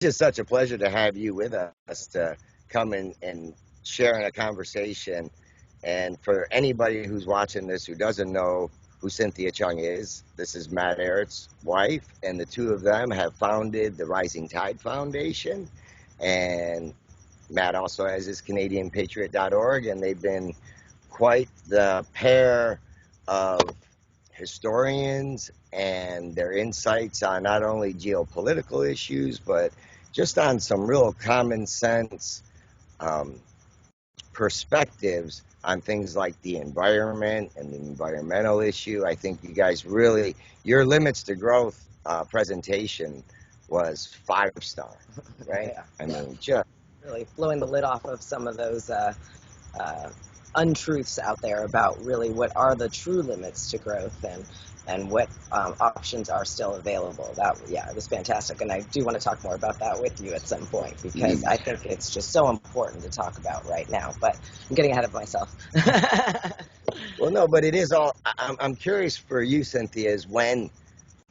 just such a pleasure to have you with us to come in and share in a conversation. And for anybody who's watching this who doesn't know who Cynthia Chung is, this is Matt Errett's wife, and the two of them have founded the Rising Tide Foundation. And Matt also has his CanadianPatriot.org, and they've been quite the pair of historians and their insights on not only geopolitical issues, but just on some real common sense um, perspectives on things like the environment and the environmental issue. I think you guys really, your Limits to Growth presentation was 5-star, right? Yeah. I mean, just Really blowing the lid off of some of those untruths out there about really what are the true limits to growth and what options are still available. It was fantastic, and I do want to talk more about that with you at some point because I think it's just so important to talk about right now. But I'm getting ahead of myself. well, no, but it is all. I'm curious for you, Cynthia, is when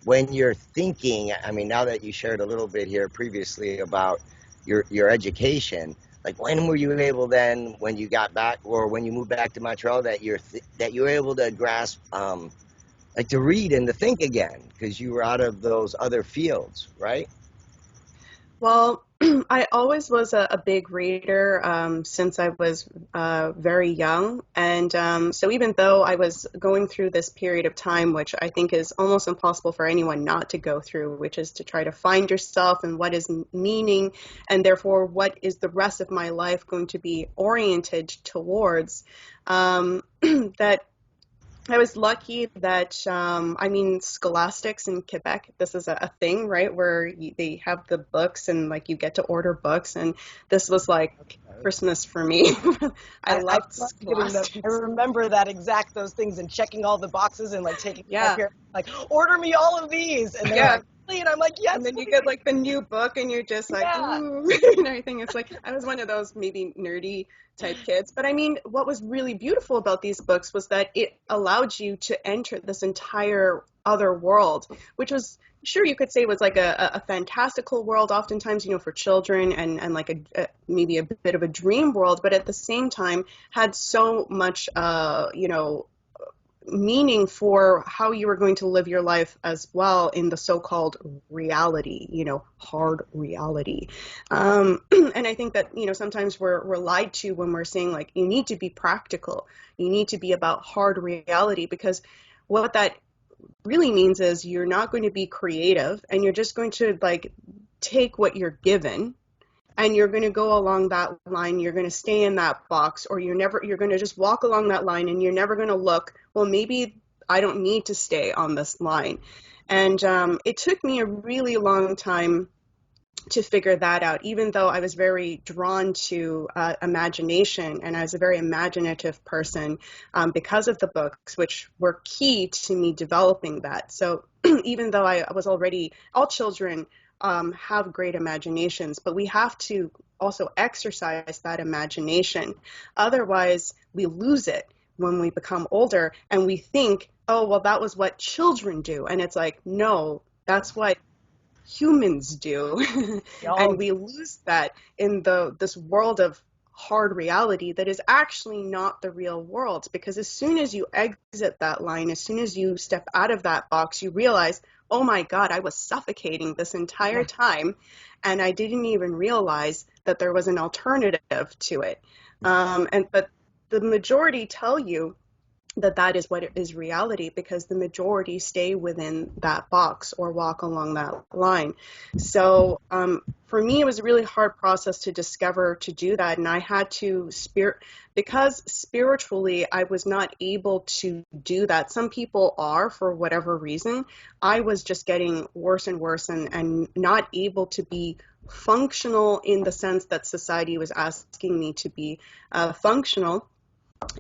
you're thinking. I mean, now that you shared a little bit here previously about your education, like when were you able then, when you got back or when you moved back to Montreal, that that you were able to grasp, like to read and to think again because you were out of those other fields, right? Well, I always was a big reader since I was very young. And so even though I was going through this period of time, which I think is almost impossible for anyone not to go through, which is to try to find yourself and what is meaning, and therefore what is the rest of my life going to be oriented towards, that I was lucky that, scholastics in Quebec, this is a thing, right, where they have the books and, like, you get to order books, and this was, like, Christmas for me. I loved scholastics. I remember those things and checking all the boxes and, like, taking Yeah. up here, like, order me all of these. And Yeah. and I'm like, yes. And then you get, like, the new book, and you're just like, Yeah. ooh, and everything. It's like, I was one of those maybe nerdy type kids. But I mean, what was really beautiful about these books was that it allowed you to enter this entire other world, which was, sure, you could say was like a fantastical world, oftentimes, for children, and like maybe a bit of a dream world, but at the same time had so much, meaning for how you were going to live your life as well in the so-called reality, hard reality. And I think that, sometimes we're lied to when we're saying, like, you need to be practical. You need to be about hard reality, because what that really means is you're not going to be creative, and you're just going to, like, take what you're given, and you're going to go along that line. You're going to stay in that box, or you're going to just walk along that line, and you're never going to look, well, maybe I don't need to stay on this line. And it took me a really long time to figure that out, even though I was very drawn to imagination, and I was a very imaginative person because of the books, which were key to me developing that. So even though I was already, all children have great imaginations, but we have to also exercise that imagination. Otherwise, we lose it when we become older, and we think, oh, well, that was what children do. And it's like, no, that's what humans do. And we lose that in this world of hard reality that is actually not the real world, because as soon as you exit that line, as soon as you step out of that box, you realize, oh my God, I was suffocating this entire time, and I didn't even realize that there was an alternative to it. But the majority tell you that is what is reality, because the majority stay within that box or walk along that line. So for me, it was a really hard process to discover, to do that. And I had to because spiritually, I was not able to do that. Some people are, for whatever reason. I was just getting worse and worse, and not able to be functional in the sense that society was asking me to be functional.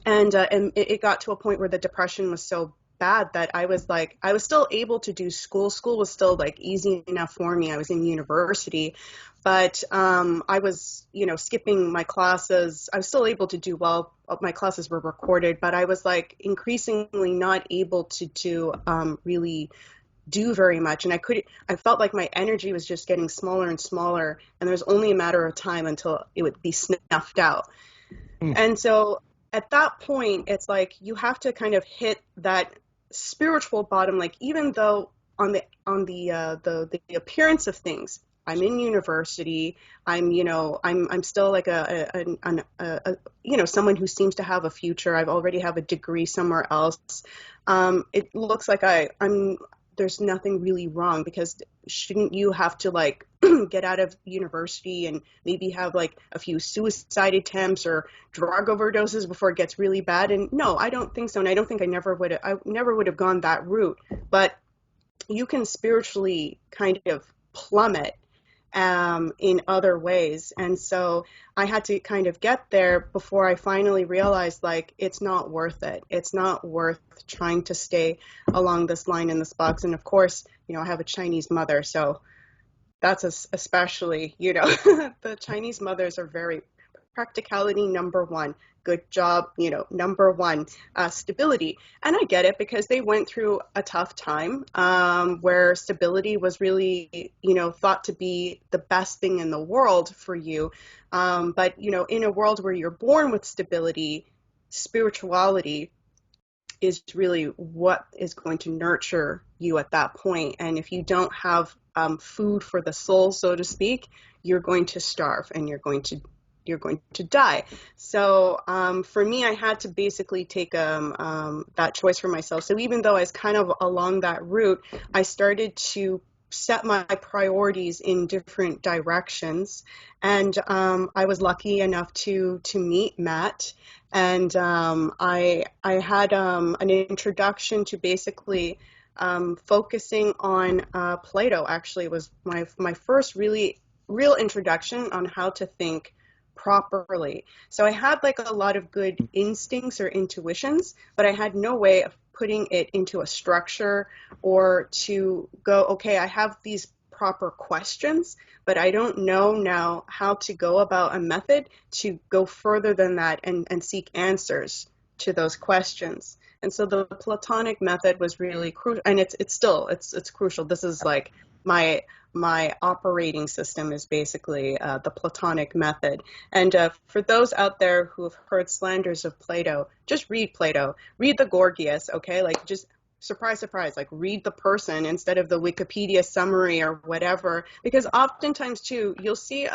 And it got to a point where the depression was so bad that I was still able to do school. School was still, like, easy enough for me. I was in university, but I was, skipping my classes. I was still able to do well. My classes were recorded, but I was, like, increasingly not able to do really do very much. And I felt like my energy was just getting smaller and smaller, and there was only a matter of time until it would be snuffed out. And so at that point, it's like you have to kind of hit that spiritual bottom. Like, even though on the appearance of things, I'm in university, I'm still like someone who seems to have a future. I've already have a degree somewhere else. It looks like there's nothing really wrong, because shouldn't you have to like get out of university and maybe have like a few suicide attempts or drug overdoses before it gets really bad? And no, I don't think so. And I don't think I never would have gone that route. But you can spiritually kind of plummet in other ways. And so I had to kind of get there before I finally realized, like, it's not worth it. It's not worth trying to stay along this line in this box. And of course, I have a Chinese mother, so that's especially, the Chinese mothers are very practicality number one, good job, number one, stability. And I get it, because they went through a tough time where stability was really, thought to be the best thing in the world for you. But, in a world where you're born with stability, spirituality is really what is going to nurture you at that point. And if you don't have food for the soul, so to speak, you're going to starve, and you're going to die. So for me, I had to basically take that choice for myself. So even though I was kind of along that route, I started to set my priorities in different directions. And I was lucky enough to meet Matt. And I had an introduction to basically focusing on Plato. Actually, was my first real introduction on how to think properly. So I had like a lot of good instincts or intuitions, but I had no way of putting it into a structure, or to go, okay, I have these proper questions, but I don't know now how to go about a method to go further than that and seek answers to those questions. And so the Platonic method was really crucial, and it's crucial. This is like my operating system is basically the Platonic method. And for those out there who have heard slanders of Plato, just read Plato, read the Gorgias, okay? Like, just surprise, surprise, like, read the person instead of the Wikipedia summary or whatever. Because oftentimes too, you'll see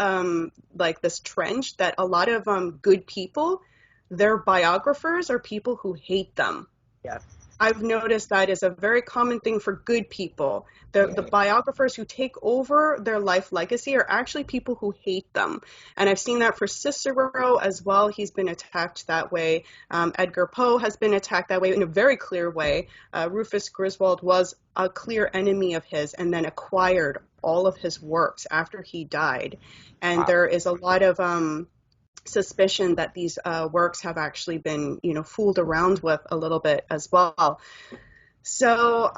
like this trend that a lot of good people, their biographers are people who hate them. Yeah. I've noticed that is a very common thing for good people. The biographers who take over their life legacy are actually people who hate them. And I've seen that for Cicero as well. He's been attacked that way. Edgar Poe has been attacked that way in a very clear way. Rufus Griswold was a clear enemy of his, and then acquired all of his works after he died. And there is a lot of suspicion that these works have actually been, fooled around with a little bit as well. So,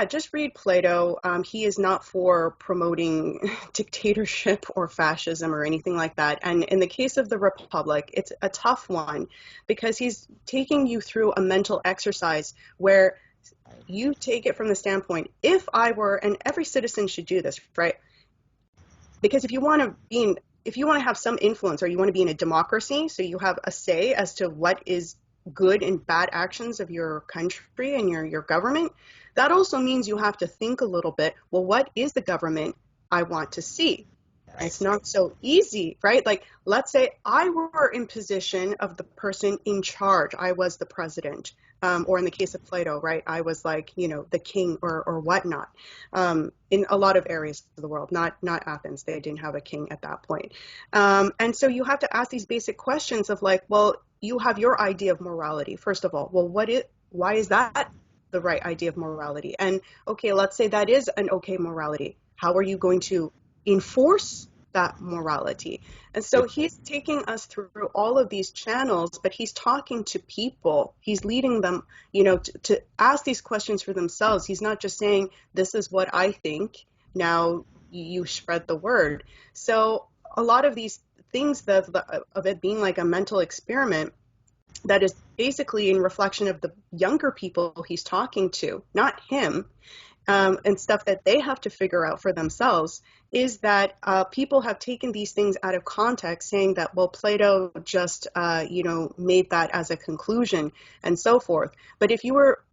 just read Plato. He is not for promoting dictatorship or fascism or anything like that. And in the case of the Republic, it's a tough one, because he's taking you through a mental exercise where you take it from the standpoint, if I were, and every citizen should do this, right? Because if you want to have some influence, or you want to be in a democracy, so you have a say as to what is good and bad actions of your country and your government, that also means you have to think a little bit, well, what is the government I want to see? It's not so easy, right? Like, let's say I were in position of the person in charge. I was the president, or in the case of Plato, right? I was like, the king or whatnot. In a lot of areas of the world, not Athens. They didn't have a king at that point. And so you have to ask these basic questions of like, well, you have your idea of morality. First of all, well, why is that the right idea of morality? And okay, let's say that is an okay morality. How are you going to enforce that morality? And so he's taking us through all of these channels, but he's talking to people. He's leading them, to ask these questions for themselves. He's not just saying, this is what I think, now you spread the word. So a lot of these things of it being like a mental experiment that is basically in reflection of the younger people he's talking to, not him. and stuff that they have to figure out for themselves is that people have taken these things out of context, saying that, well, Plato just, made that as a conclusion and so forth. But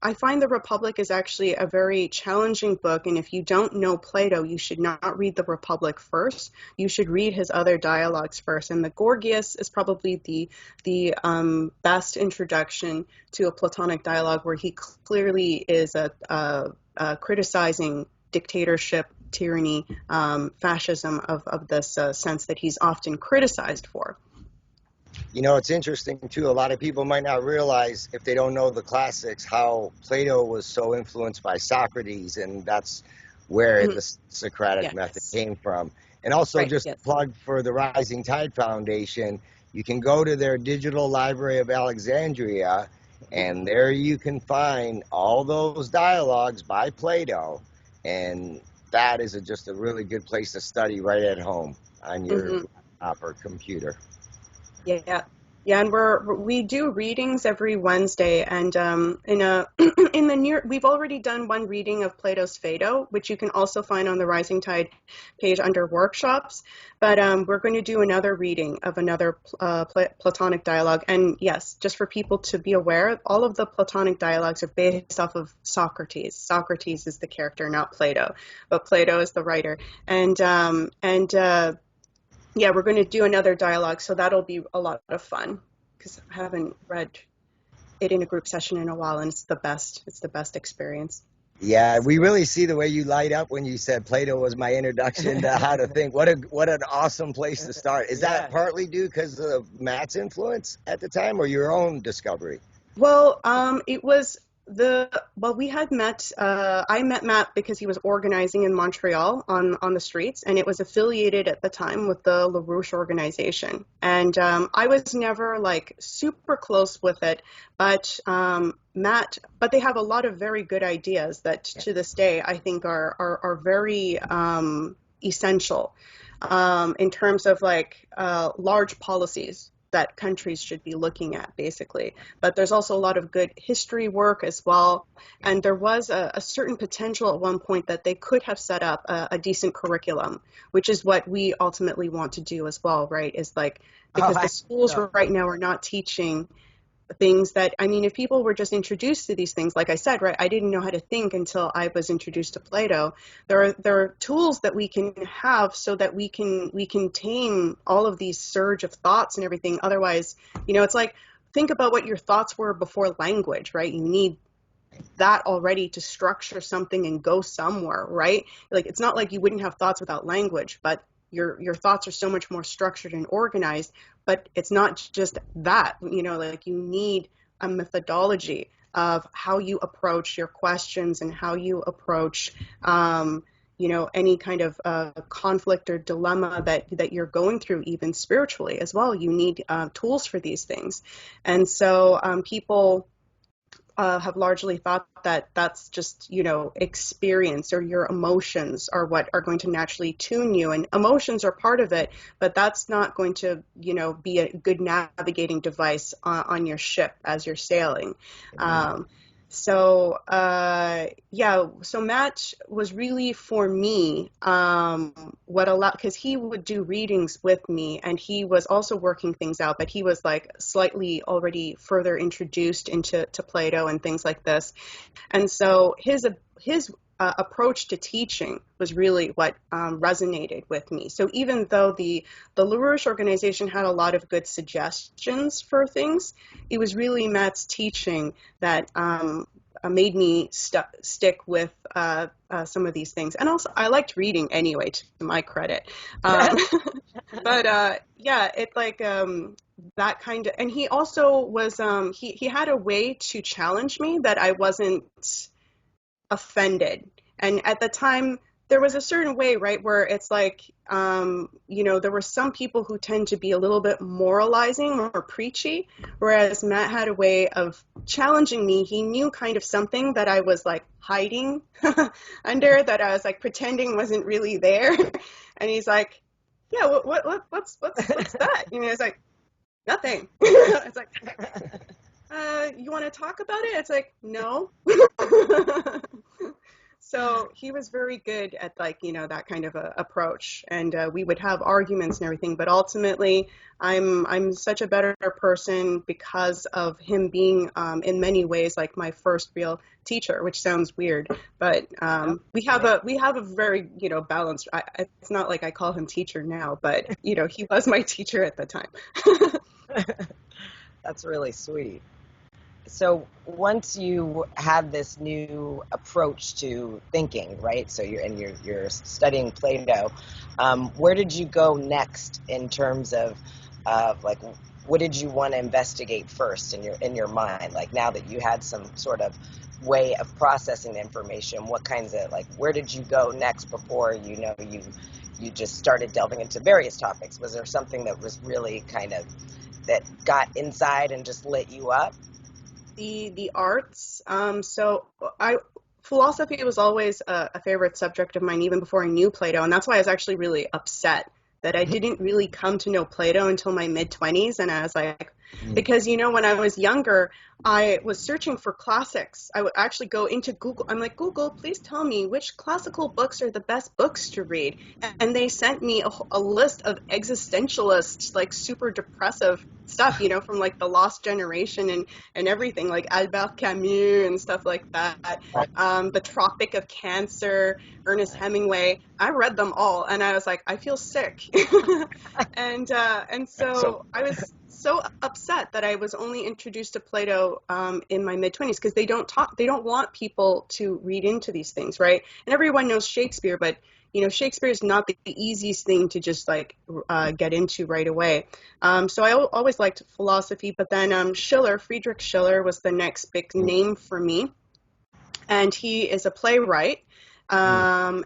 I find The Republic is actually a very challenging book. And if you don't know Plato, you should not read The Republic first. You should read his other dialogues first. And the Gorgias is probably the best introduction to a Platonic dialogue, where he clearly is criticizing dictatorship, tyranny, fascism of this sense that he's often criticized for. It's interesting too. A lot of people might not realize, if they don't know the classics, how Plato was so influenced by Socrates, and that's where the Socratic method came from. And also, plug for the Rising Tide Foundation, you can go to their digital library of Alexandria, and there you can find all those dialogues by Plato, and that is just a really good place to study right at home on your laptop or computer. Yeah, and we do readings every Wednesday, and we've already done one reading of Plato's Phaedo, which you can also find on the Rising Tide page under workshops. But we're going to do another reading of another Platonic dialogue. And yes, just for people to be aware, all of the Platonic dialogues are based off of Socrates. Socrates is the character, not Plato, but Plato is the writer. Yeah, we're going to do another dialogue, so that'll be a lot of fun, because I haven't read it in a group session in a while, and it's the best experience. Yeah, we really see the way you light up when you said Plato was my introduction to how to think. What an awesome place to start. Is that partly due because of Matt's influence at the time, or your own discovery? Well, we had met, I met Matt because he was organizing in Montreal on the streets, and it was affiliated at the time with the LaRouche organization. And I was never like super close with it, but they have a lot of very good ideas that to this day I think are very essential in terms of like large policies that countries should be looking at, basically. But there's also a lot of good history work as well. And there was a certain potential at one point that they could have set up a decent curriculum, which is what we ultimately want to do as well, right? Is like, because the schools right now are not teaching things that, I mean, if people were just introduced to these things, like I said, right, I didn't know how to think until I was introduced to Plato. There are tools that we can have so that we can tame all of these surge of thoughts and everything. Otherwise, it's like, think about what your thoughts were before language, right? You need that already to structure something and go somewhere, right? Like, it's not like you wouldn't have thoughts without language, but your thoughts are so much more structured and organized. But it's not just that, like, you need a methodology of how you approach your questions and how you approach, any kind of conflict or dilemma that you're going through, even spiritually as well. You need tools for these things. And so people have largely thought that that's just, experience, or your emotions are what are going to naturally tune you. And emotions are part of it, but that's not going to, be a good navigating device on your ship as you're sailing. So Matt was really, for me, because he would do readings with me, and he was also working things out, but he was like slightly already further introduced into Plato and things like this. And so his approach to teaching was really what resonated with me. So even though the LaRouche organization had a lot of good suggestions for things, it was really Matt's teaching that made me stick with some of these things. And also, I liked reading anyway, to my credit. It's like that kind of, and he also was, he had a way to challenge me that I wasn't offended. And at the time, there was a certain way, right, where it's like, there were some people who tend to be a little bit moralizing or preachy, whereas Matt had a way of challenging me. He knew kind of something that I was like hiding under, that I was like pretending wasn't really there. And he's like, yeah, what's that? It's like, nothing. It's like, you want to talk about it? It's like, no. So he was very good at like, that kind of a approach, and we would have arguments and everything. But ultimately, I'm such a better person because of him being, in many ways, like my first real teacher, which sounds weird, but we have a very balanced. It's not like I call him teacher now, but he was my teacher at the time. That's really sweet. So once you had this new approach to thinking, right? So you're studying Plato. Where did you go next in terms of like what did you want to investigate first in your mind? Like now that you had some sort of way of processing the information, what kinds of where did you go next before you just started delving into various topics? Was there something that was really kind of that got inside and just lit you up? The arts. So I philosophy was always a favorite subject of mine even before I knew Plato, and that's why I was actually really upset that I didn't really come to know Plato until my mid-20s. And I was like, because when I was younger, I was searching for classics. I would actually go into Google. I'm like, Google, please tell me which classical books are the best books to read. And they sent me a list of existentialist, like super depressive stuff, from like the Lost Generation and everything, like Albert Camus and stuff like that. The Tropic of Cancer, Ernest Hemingway. I read them all, and I was like, I feel sick. and so I was so upset that I was only introduced to Plato in my mid-20s, because they don't want people to read into these things, right? And everyone knows Shakespeare, but Shakespeare is not the easiest thing to just get into right away. So I always liked philosophy, but then Friedrich Schiller was the next big name for me, and he is a playwright. And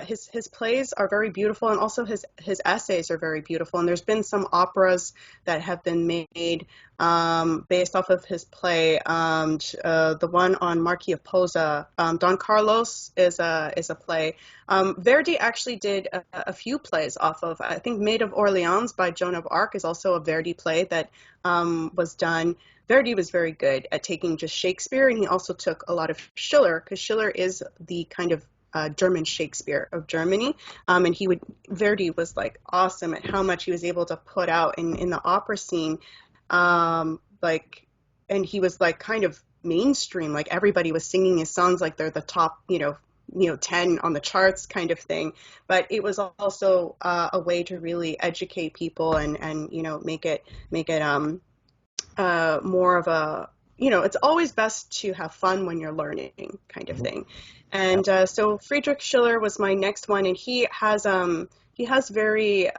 his plays are very beautiful, and also his essays are very beautiful. And there's been some operas that have been made based off of his play. The one on Marquis of Posa, Don Carlos is a play. Verdi actually did a few plays off of. I think Maid of Orleans by Joan of Arc is also a Verdi play that was done. Verdi was very good at taking just Shakespeare, and he also took a lot of Schiller, because Schiller is the kind of German Shakespeare of Germany. And Verdi was like awesome at how much he was able to put out in the opera scene. And he was like kind of mainstream, like everybody was singing his songs like they're the top, 10 on the charts kind of thing. But it was also a way to really educate people and make it more of a, it's always best to have fun when you're learning kind of thing. And so Friedrich Schiller was my next one, and he has a very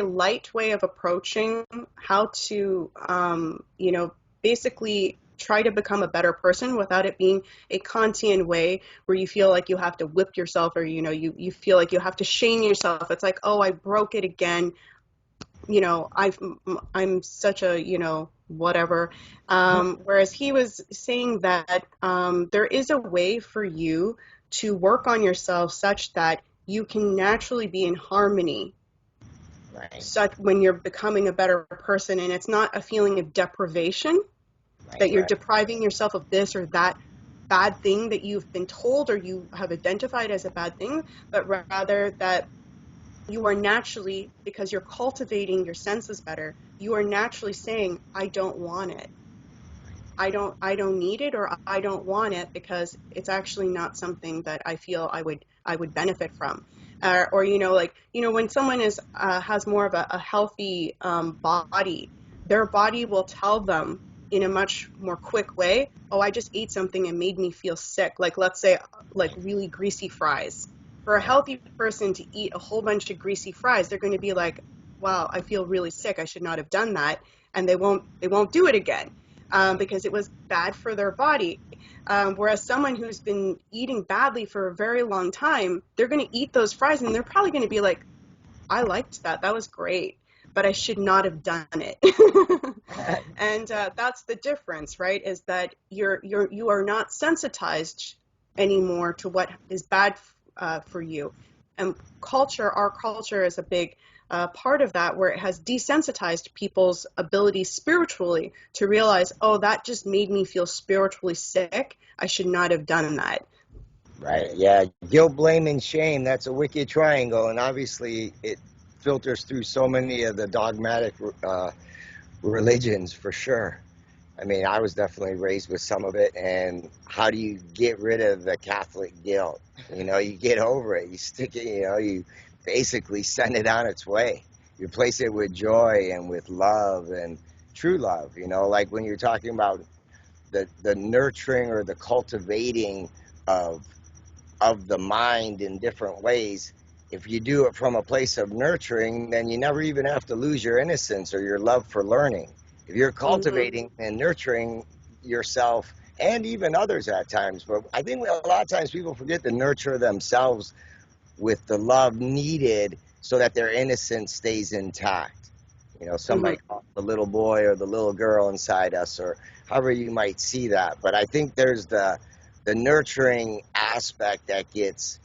light way of approaching how to, basically try to become a better person without it being a Kantian way where you feel like you have to whip yourself, or, you feel like you have to shame yourself. It's like, oh, I broke it again. I'm such a, whatever. Whereas he was saying that there is a way for you to work on yourself such that you can naturally be in harmony. Right. Such when you're becoming a better person, and it's not a feeling of deprivation, that you're depriving yourself of this or that bad thing that you've been told or you have identified as a bad thing, but rather that you are naturally, because you're cultivating your senses better, you are naturally saying, I don't want it. I don't need it, or I don't want it because it's actually not something that I feel I would benefit from. Or when someone has more of a healthy body, their body will tell them in a much more quick way, oh, I just ate something and made me feel sick. Like, let's say, like really greasy fries. For a healthy person to eat a whole bunch of greasy fries, they're going to be like, wow, I feel really sick. I should not have done that. And they won't do it again because it was bad for their body. Whereas someone who's been eating badly for a very long time, they're going to eat those fries and they're probably going to be like, I liked that. That was great, but I should not have done it. And that's the difference, right? Is that you are not sensitized anymore to what is bad for you. And our culture is a big part of that, where it has desensitized people's ability spiritually to realize, oh, that just made me feel spiritually sick. I should not have done that. Right. Yeah. Guilt, blame, and shame. That's a wicked triangle. And obviously, it filters through so many of the dogmatic religions for sure. I mean, I was definitely raised with some of it. And how do you get rid of the Catholic guilt? You know, you get over it. You stick it, you know, you basically send it on its way. You replace it with joy and with love and true love. You know, like when you're talking about the nurturing or the cultivating of the mind in different ways. If you do it from a place of nurturing, then you never even have to lose your innocence or your love for learning. If you're cultivating and nurturing yourself and even others at times, but I think a lot of times people forget to nurture themselves with the love needed so that their innocence stays intact. You know, some might call it the little boy or the little girl inside us, or however you might see that. But I think there's the nurturing aspect that gets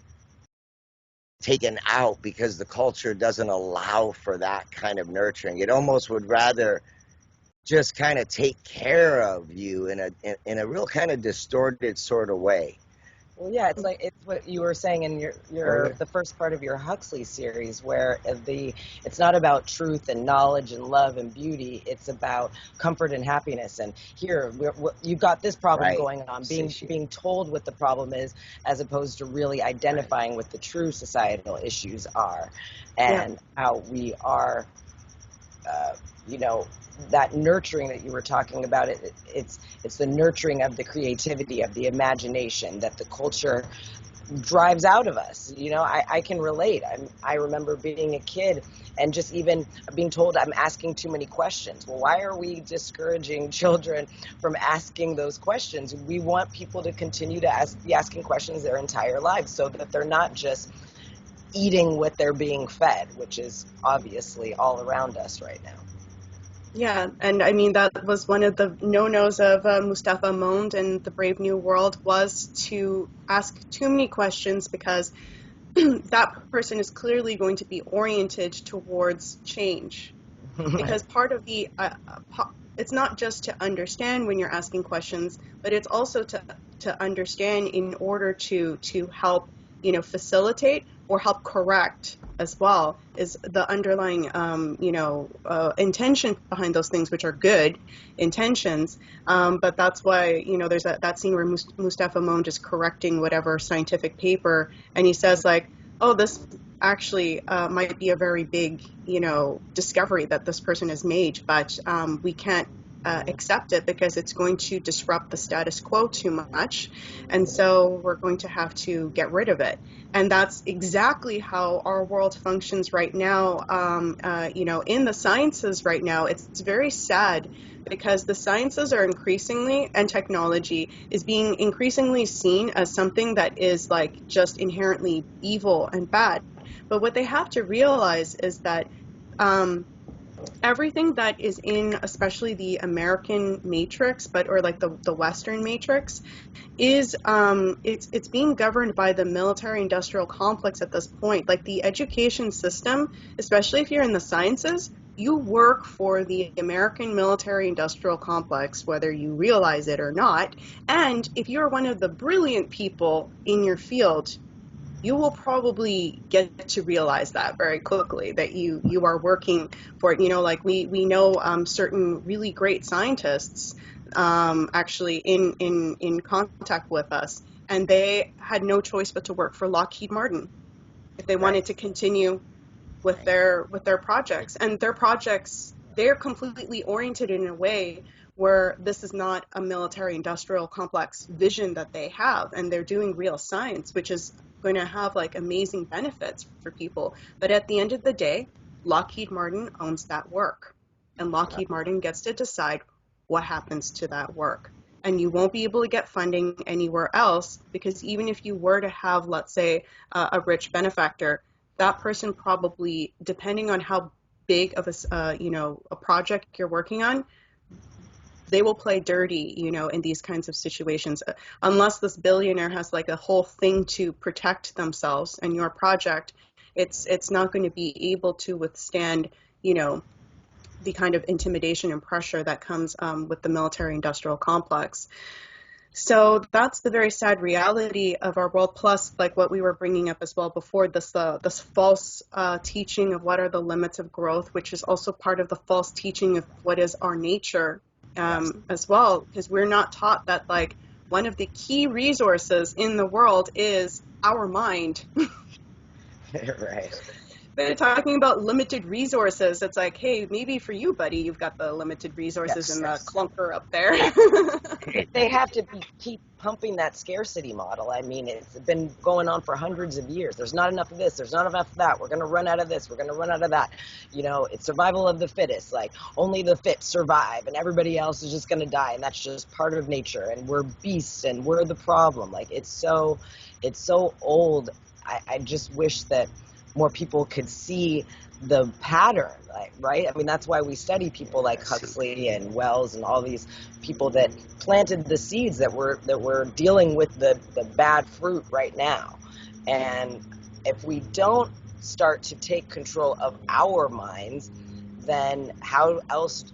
taken out because the culture doesn't allow for that kind of nurturing. It almost would rather just kind of take care of you in a real kind of distorted sort of way. Well, yeah, it's what you were saying in your the first part of your Huxley series, where it's not about truth and knowledge and love and beauty. It's about comfort and happiness. And here you've got this problem going on, being told what the problem is, as opposed to really identifying what the true societal issues are, and how we are. You know, that nurturing that you were talking about, it's the nurturing of the creativity, of the imagination that the culture drives out of us. You know, I can relate. I remember being a kid and just even being told I'm asking too many questions. Well, why are we discouraging children from asking those questions? We want people to continue to be asking questions their entire lives, so that they're not just eating what they're being fed, which is obviously all around us right now. Yeah, and I mean, that was one of the no-nos of Mustafa Mond and The Brave New World, was to ask too many questions, because that person is clearly going to be oriented towards change. Because part of the, it's not just to understand when you're asking questions, but it's also to understand in order to help, you know, facilitate or help correct as well, is the underlying, intention behind those things, which are good intentions. But that's why, you know, there's that scene where Mustafa Mond is correcting whatever scientific paper, and he says, like, oh, this actually might be a very big, you know, discovery that this person has made, but we can't accept it because it's going to disrupt the status quo too much, and so we're going to have to get rid of it. And that's exactly how our world functions right now. You know, in the sciences right now, it's very sad, because the sciences are increasingly, and technology is being increasingly seen as something that is like just inherently evil and bad. But what they have to realize is that everything that is in, especially the American matrix, or like the Western matrix, is it's being governed by the military industrial complex at this point. Like the education system, especially if you're in the sciences, you work for the American military industrial complex, whether you realize it or not. And if you're one of the brilliant people in your field, you will probably get to realize that very quickly, that you are working for it. You know, like we know certain really great scientists actually in contact with us, and they had no choice but to work for Lockheed Martin if they wanted to continue with their projects. And their projects, they're completely oriented in a way where this is not a military industrial complex vision that they have, and they're doing real science, which is going to have like amazing benefits for people. But at the end of the day, Lockheed Martin owns that work, and Lockheed Martin gets to decide what happens to that work. And you won't be able to get funding anywhere else, because even if you were to have, let's say, a rich benefactor, that person probably, depending on how big of a project you're working on, they will play dirty, in these kinds of situations. Unless this billionaire has like a whole thing to protect themselves and your project, it's not going to be able to withstand, the kind of intimidation and pressure that comes with the military-industrial complex. So that's the very sad reality of our world. Plus, like what we were bringing up as well before, this false teaching of what are the limits of growth, which is also part of the false teaching of what is our nature as well, because we're not taught that like one of the key resources in the world is our mind. Right. They're talking about limited resources. It's like, hey, maybe for you, buddy, you've got the limited resources in the clunker up there. They have to keep pumping that scarcity model. I mean, it's been going on for hundreds of years. There's not enough of this. There's not enough of that. We're going to run out of this. We're going to run out of that. It's survival of the fittest. Like, only the fit survive, and everybody else is just going to die. And that's just part of nature. And we're beasts, and we're the problem. Like, it's so old. I just wish that more people could see the pattern, like, right? I mean, that's why we study people like Huxley and Wells and all these people that planted the seeds that we're dealing with the bad fruit right now. And if we don't start to take control of our minds, then how else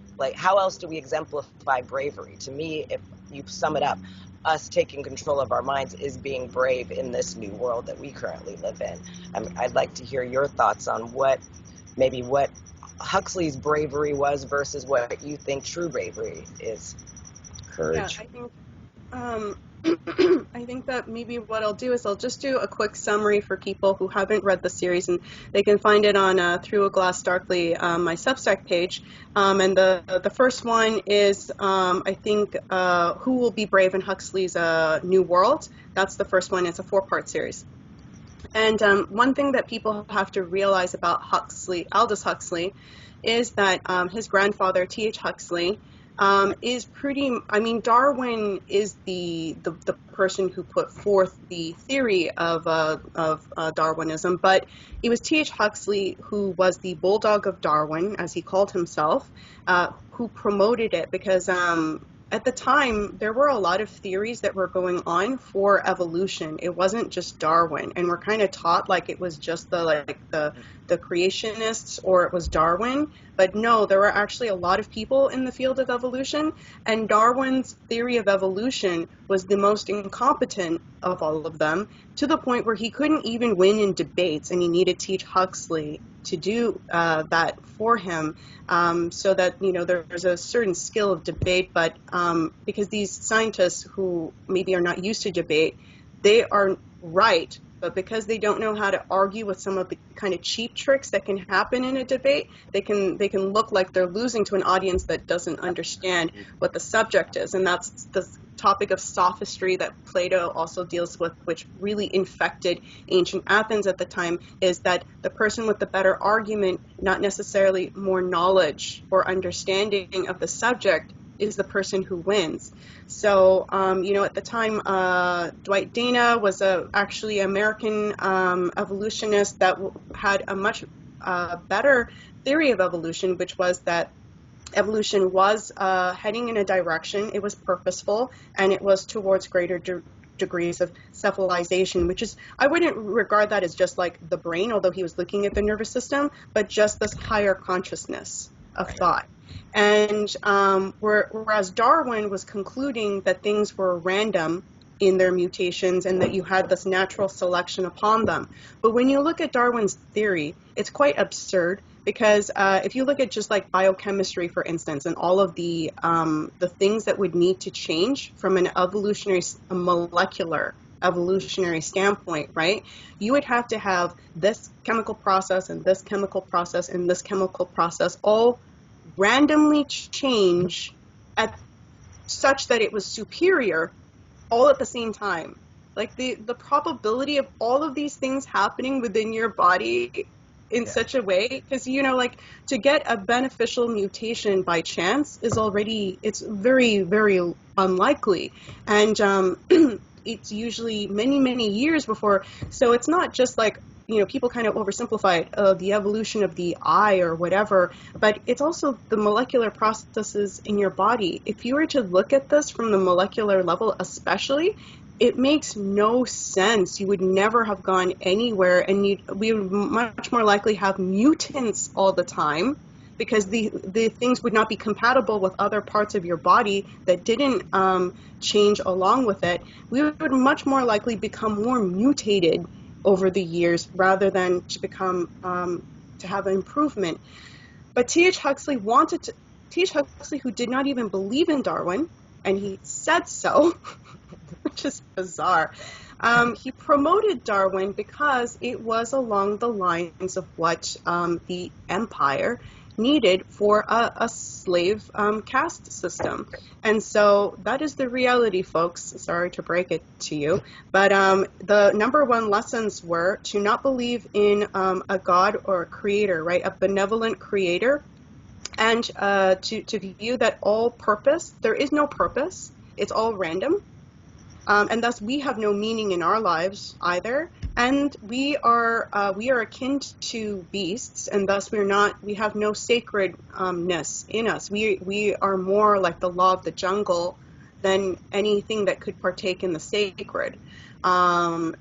do we exemplify bravery? To me, if you sum it up, us taking control of our minds is being brave in this new world that we currently live in. I'd like to hear your thoughts on what Huxley's bravery was versus what you think true bravery is. Courage. Yeah, I think that maybe what I'll do is I'll just do a quick summary for people who haven't read the series, and they can find it on Through a Glass Darkly, my Substack page. And the first one is, I think, Who Will Be Brave in Huxley's New World. That's the first one. It's a 4-part series. And one thing that people have to realize about Huxley, Aldous Huxley, is that his grandfather, T.H. Huxley, is Darwin is the person who put forth the theory of Darwinism, but it was T.H. Huxley who was the bulldog of Darwin, as he called himself, who promoted it, because at the time there were a lot of theories that were going on for evolution. It wasn't just Darwin, and we're kind of taught like it was just the creationists or it was Darwin. But no, there were actually a lot of people in the field of evolution, and Darwin's theory of evolution was the most incompetent of all of them, to the point where he couldn't even win in debates, and he needed T.H. Huxley to do that for him, so that, there's a certain skill of debate, but because these scientists who maybe are not used to debate, they are right, but because they don't know how to argue with some of the kind of cheap tricks that can happen in a debate, they can look like they're losing to an audience that doesn't understand what the subject is. And that's the topic of sophistry that Plato also deals with, which really infected ancient Athens at the time, is that the person with the better argument, not necessarily more knowledge or understanding of the subject, is the person who wins. So, at the time, Dwight Dana was actually an American evolutionist that had a much better theory of evolution, which was that evolution was heading in a direction, it was purposeful, and it was towards greater degrees of cephalization, which is, I wouldn't regard that as just like the brain, although he was looking at the nervous system, but just this higher consciousness of thought. And whereas Darwin was concluding that things were random in their mutations and that you had this natural selection upon them. But when you look at Darwin's theory, it's quite absurd, because if you look at just like biochemistry, for instance, and all of the things that would need to change from an molecular evolutionary standpoint, right? You would have to have this chemical process and this chemical process and this chemical process all randomly change at such that it was superior all at the same time. Like the probability of all of these things happening within your body in such a way, because to get a beneficial mutation by chance is already, it's very, very unlikely, and it's usually many, many years before. So it's not just like people kind of oversimplify it, the evolution of the eye or whatever, but it's also the molecular processes in your body. If you were to look at this from the molecular level especially, it makes no sense. You would never have gone anywhere, and we would much more likely have mutants all the time, because the things would not be compatible with other parts of your body that didn't change along with it. We would much more likely become more mutated over the years rather than to become to have an improvement. But T.H. Huxley, who did not even believe in Darwin, and he said so, which is bizarre. He promoted Darwin because it was along the lines of what the empire needed for a slave caste system. And so that is the reality, folks. Sorry to break it to you. But the number one lessons were to not believe in a god or a creator, right? A benevolent creator. And to view that all purpose, there is no purpose. It's all random. And thus we have no meaning in our lives either, and we are akin to beasts, and thus we have no sacredness in us. We are more like the law of the jungle than anything that could partake in the sacred. And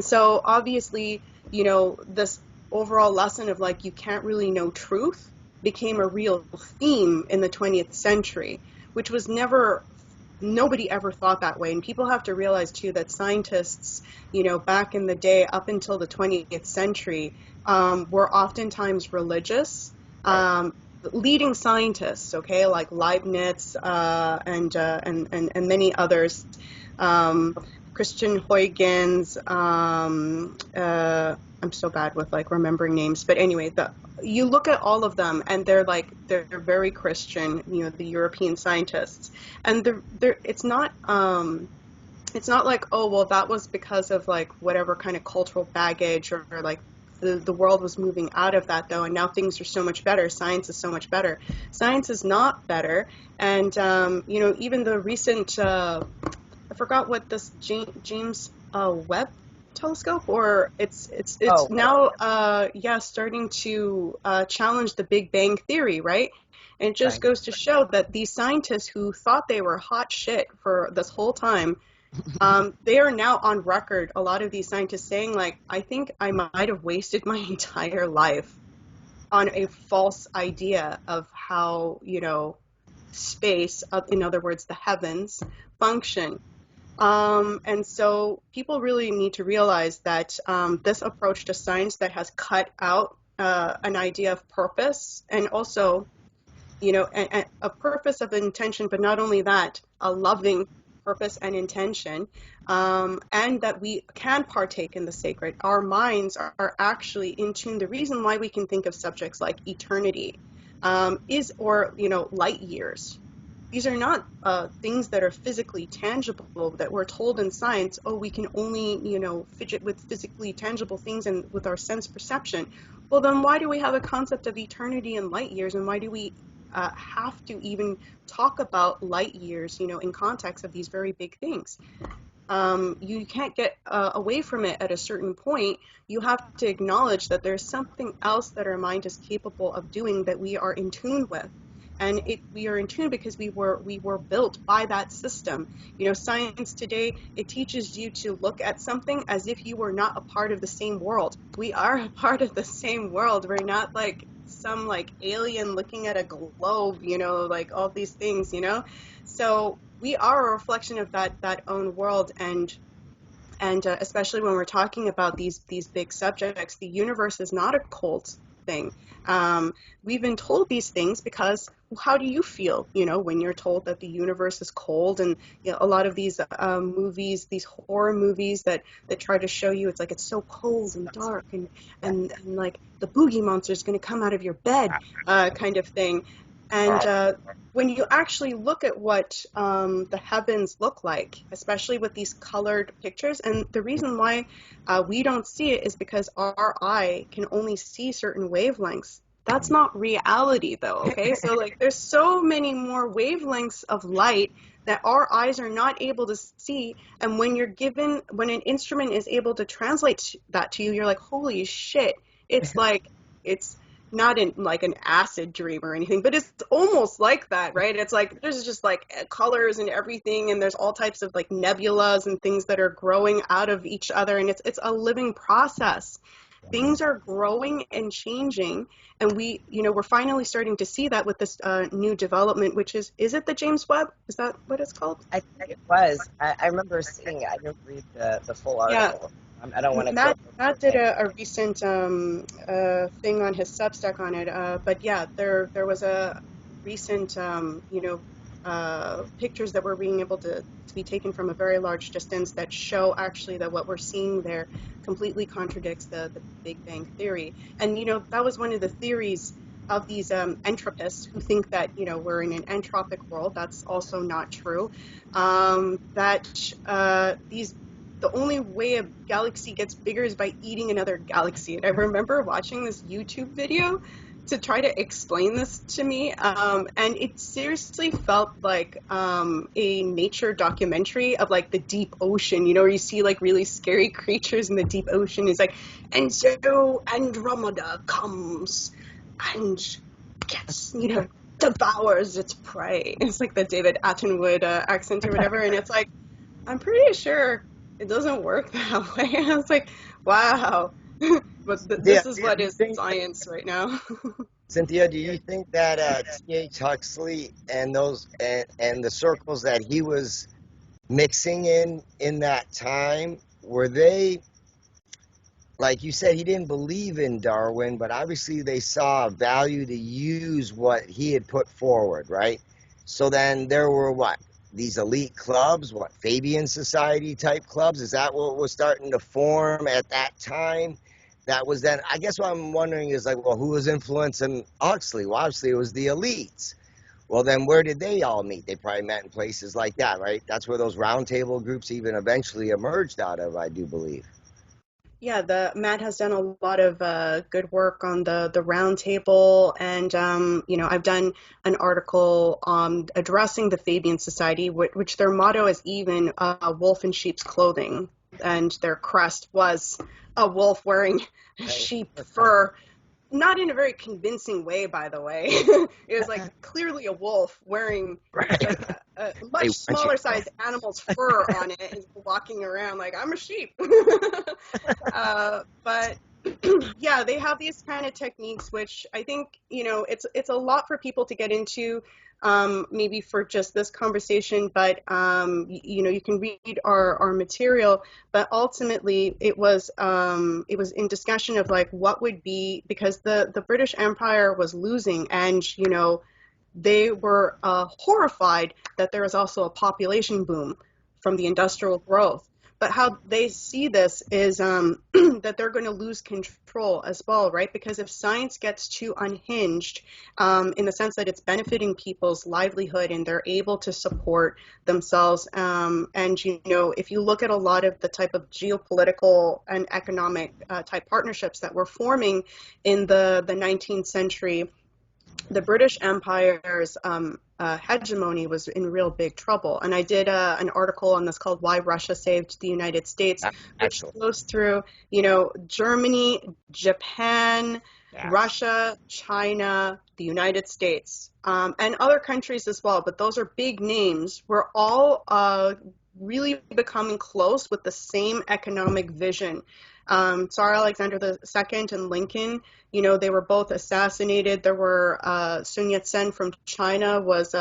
so obviously, this overall lesson of like you can't really know truth became a real theme in the 20th century, which was nobody ever thought that way. And people have to realize too that scientists, back in the day up until the 20th century, were oftentimes religious. Leading scientists, okay, like Leibniz and many others, Christian Huygens. I'm so bad with like remembering names, but anyway, you look at all of them, and they're very Christian, the European scientists, and it's not like, oh well, that was because of like whatever kind of cultural baggage or like the world was moving out of that though, and now things are so much better. Science is so much better. Science is not better, and even the recent I forgot what this James Webb telescope, or it's now starting to challenge the Big Bang theory, right? And it just goes to show that these scientists who thought they were hot shit for this whole time, they are now on record, a lot of these scientists saying like, I think I might have wasted my entire life on a false idea of how space, in other words the heavens, function. And so people really need to realize that this approach to science that has cut out an idea of purpose, and also, a purpose of intention, but not only that, a loving purpose and intention, and that we can partake in the sacred. Our minds are actually in tune. The reason why we can think of subjects like eternity light years. These are not things that are physically tangible that we're told in science, oh, we can only, fidget with physically tangible things and with our sense perception. Well, then why do we have a concept of eternity and light years, and why do we have to even talk about light years, in context of these very big things? You can't get away from it at a certain point. You have to acknowledge that there's something else that our mind is capable of doing that we are in tune with. And we are in tune because we were built by that system. Science today, it teaches you to look at something as if you were not a part of the same world. We are a part of the same world. We're not like some like alien looking at a globe, like all these things, So we are a reflection of that own world, and especially when we're talking about these big subjects, the universe is not a cold thing. We've been told these things because how do you feel, when you're told that the universe is cold? And a lot of these movies, these horror movies that try to show you it's like it's so cold and dark and like the boogie monster is going to come out of your bed, kind of thing. And when you actually look at what the heavens look like, especially with these colored pictures, and the reason why we don't see it is because our eye can only see certain wavelengths. That's not reality, though, okay? So, like, there's so many more wavelengths of light that our eyes are not able to see. And when an instrument is able to translate that to you, you're like, holy shit. It's like, it's not in like an acid dream or anything, but it's almost like that, right? It's like there's just like colors and everything, and there's all types of like nebulas and things that are growing out of each other, and it's a living process. Things are growing and changing, and we're finally starting to see that with this new development, which is it the James Webb? Is that what it's called? I think it was. I remember seeing it. I didn't read the full Yeah. article. I don't want to Matt did a recent thing on his Substack on it, but yeah, there was a recent pictures that were being able to be taken from a very large distance that show actually that what we're seeing there completely contradicts the Big Bang Theory. And that was one of the theories of these entropists who think that we're in an entropic world. That's also not true. The only way a galaxy gets bigger is by eating another galaxy. And I remember watching this YouTube video to try to explain this to me, and it seriously felt like a nature documentary of like the deep ocean, where you see like really scary creatures in the deep ocean. It's like, and so Andromeda comes and gets, devours its prey. It's like the David Attenborough accent or whatever, and it's like, I'm pretty sure it doesn't work that way. I was like, wow. But this is what is science right now. Cynthia, do you think that T.H. Huxley and those and the circles that he was mixing in that time, were they, like you said, he didn't believe in Darwin, but obviously they saw a value to use what he had put forward, right? So then there were these elite clubs, Fabian Society type clubs? Is that what was starting to form at that time? That was then, I guess what I'm wondering is like, well, who was influencing Huxley? Well, obviously it was the elites. Well, then where did they all meet? They probably met in places like that, right? That's where those roundtable groups even eventually emerged out of, I do believe. Yeah, Matt has done a lot of good work on the round table, and I've done an article addressing the Fabian Society, which their motto is even wolf in sheep's clothing, and their crest was a wolf wearing sheep fur. Not in a very convincing way, by the way. It was like clearly a wolf wearing like a much smaller sized animal's fur on it and walking around like, I'm a sheep. But yeah, they have these kind of techniques, which I think, it's a lot for people to get into, maybe for just this conversation, but you can read our material, but ultimately it was in discussion of like what would be, because the British Empire was losing, and they were horrified that there was also a population boom from the industrial growth. But how they see this is that they're going to lose control as well, right? Because if science gets too unhinged, in the sense that it's benefiting people's livelihood and they're able to support themselves, and if you look at a lot of the type of geopolitical and economic type partnerships that were forming in the 19th century, the British Empire's hegemony was in real big trouble. And I did an article on this called Why Russia Saved the United States, which goes through, Germany, Japan, Russia, China, the United States, and other countries as well. But those are big names. We're all really becoming close with the same economic vision. Tsar Alexander II and Lincoln, they were both assassinated. There were Sun Yat-sen from China was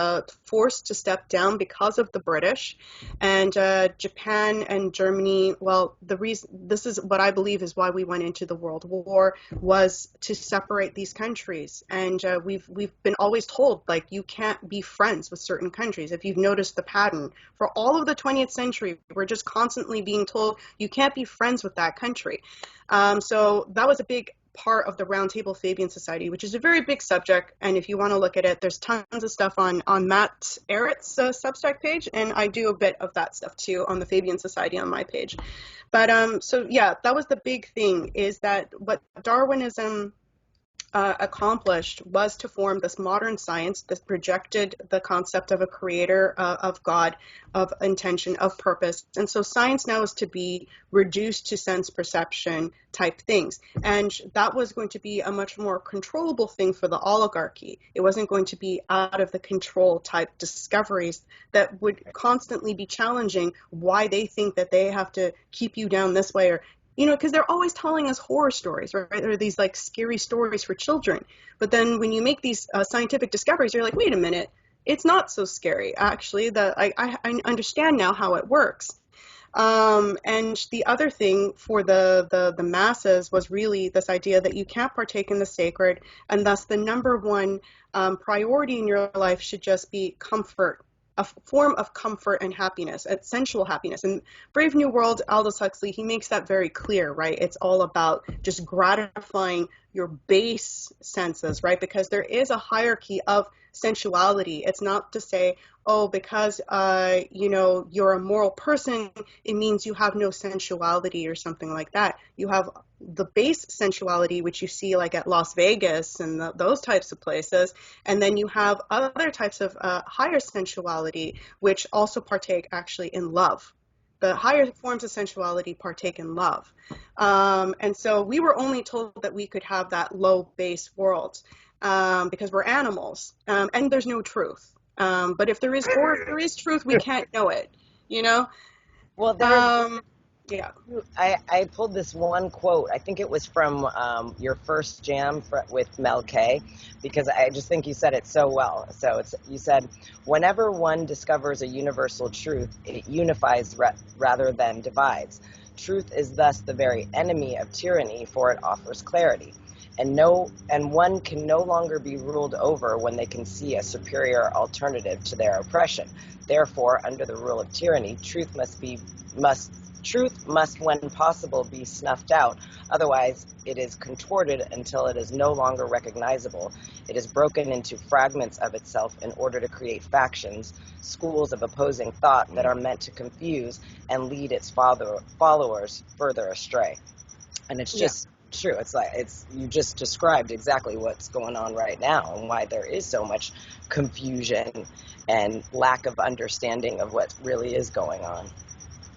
forced to step down because of the British, and Japan and Germany. Well, this is what I believe is why we went into the World War, was to separate these countries. And we've been always told, like, you can't be friends with certain countries. If you've noticed the pattern for all of the 20th century, we're just constantly being told you can't be friends with that country. So that was a big part of the Roundtable Fabian Society, which is a very big subject. And if you want to look at it, there's tons of stuff on Matt Ehret's Substack page, and I do a bit of that stuff too on the Fabian Society on my page. But so yeah, that was the big thing, is that what Darwinism accomplished was to form this modern science that projected the concept of a creator, of God, of intention, of purpose. And so science now is to be reduced to sense perception type things. And that was going to be a much more controllable thing for the oligarchy. It wasn't going to be out of the control type discoveries that would constantly be challenging why they think that they have to keep you down this way, or because they're always telling us horror stories, right? They're these like scary stories for children. But then when you make these scientific discoveries, you're like, wait a minute, it's not so scary. Actually, I understand now how it works. And the other thing for the masses was really this idea that you can't partake in the sacred, and thus the number one priority in your life should just be comfort, a form of comfort and happiness, sensual happiness. And Brave New World, Aldous Huxley, he makes that very clear, right? It's all about just gratifying your base senses, right? Because there is a hierarchy of sensuality. It's not to say, oh, because you're a moral person, it means you have no sensuality or something like that. You have the base sensuality, which you see like at Las Vegas and those types of places, and then you have other types of higher sensuality, which also partake actually in love. The higher forms of sensuality partake in love. And so we were only told that we could have that low base world because we're animals, and there's no truth. But if there is truth, we can't know it, you know? Well, Yeah. I pulled this one quote. I think it was from your first jam with Mel K, because I just think you said it so well. So you said, whenever one discovers a universal truth, it unifies rather than divides. Truth is thus the very enemy of tyranny, for it offers clarity. And one can no longer be ruled over when they can see a superior alternative to their oppression. Therefore, under the rule of tyranny, truth must, when possible, be snuffed out. Otherwise, it is contorted until it is no longer recognizable. It is broken into fragments of itself in order to create factions, schools of opposing thought that are meant to confuse and lead its followers further astray. And it's just true. You just described exactly what's going on right now and why there is so much confusion and lack of understanding of what really is going on.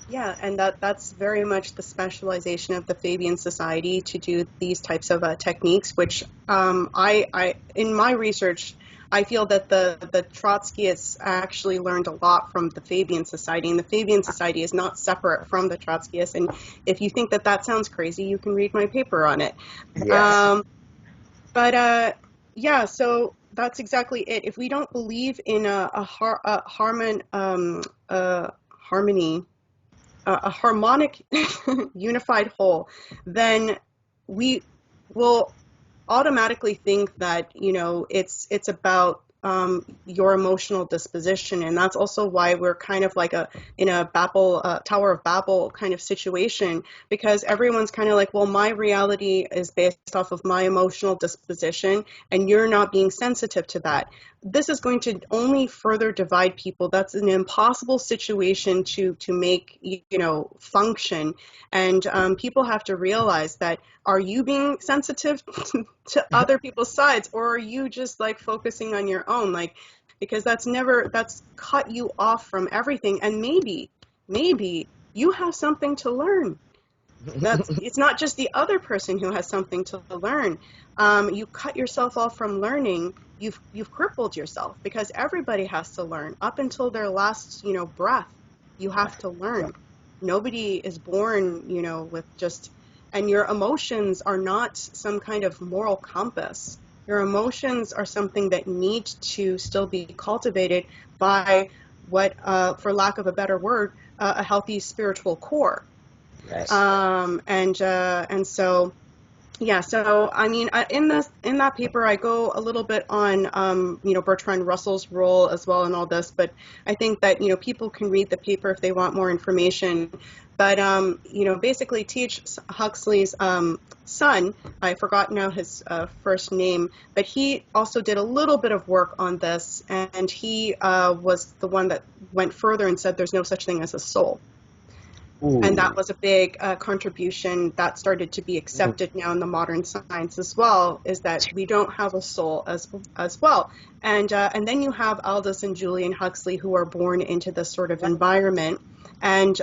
Yeah, and that's very much the specialization of the Fabian Society to do these types of techniques, which I in my research, I feel that the Trotskyists actually learned a lot from the Fabian Society, and the Fabian Society is not separate from the Trotskyists. And if you think that sounds crazy, you can read my paper on it. Yes. Yeah, so that's exactly it. If we don't believe in harmony, a harmonic unified whole, then we will automatically think that it's about your emotional disposition, and that's also why we're kind of like in a Tower of Babel kind of situation, because everyone's kind of like, well, my reality is based off of my emotional disposition, and you're not being sensitive to that. This is going to only further divide people. That's an impossible situation to make function, and people have to realize that, are you being sensitive to other people's sides, or are you just like focusing on your own? Like, because that's cut you off from everything. And maybe you have something to learn. It's not just the other person who has something to learn. You cut yourself off from learning. You've crippled yourself, because everybody has to learn up until their last breath. You have to learn. Nobody is born with just. And your emotions are not some kind of moral compass. Your emotions are something that need to still be cultivated by what, for lack of a better word, a healthy spiritual core. Right. And so, yeah. So I mean, in that paper, I go a little bit on Bertrand Russell's role as well in all this. But I think that people can read the paper if they want more information. But basically, T.H. Huxley's son, I forgot now his first name, but he also did a little bit of work on this, and he was the one that went further and said there's no such thing as a soul. And that Ooh. was a big contribution that started to be accepted now in the modern science as well, is that we don't have a soul as well. And then you have Aldous and Julian Huxley, who are born into this sort of environment. And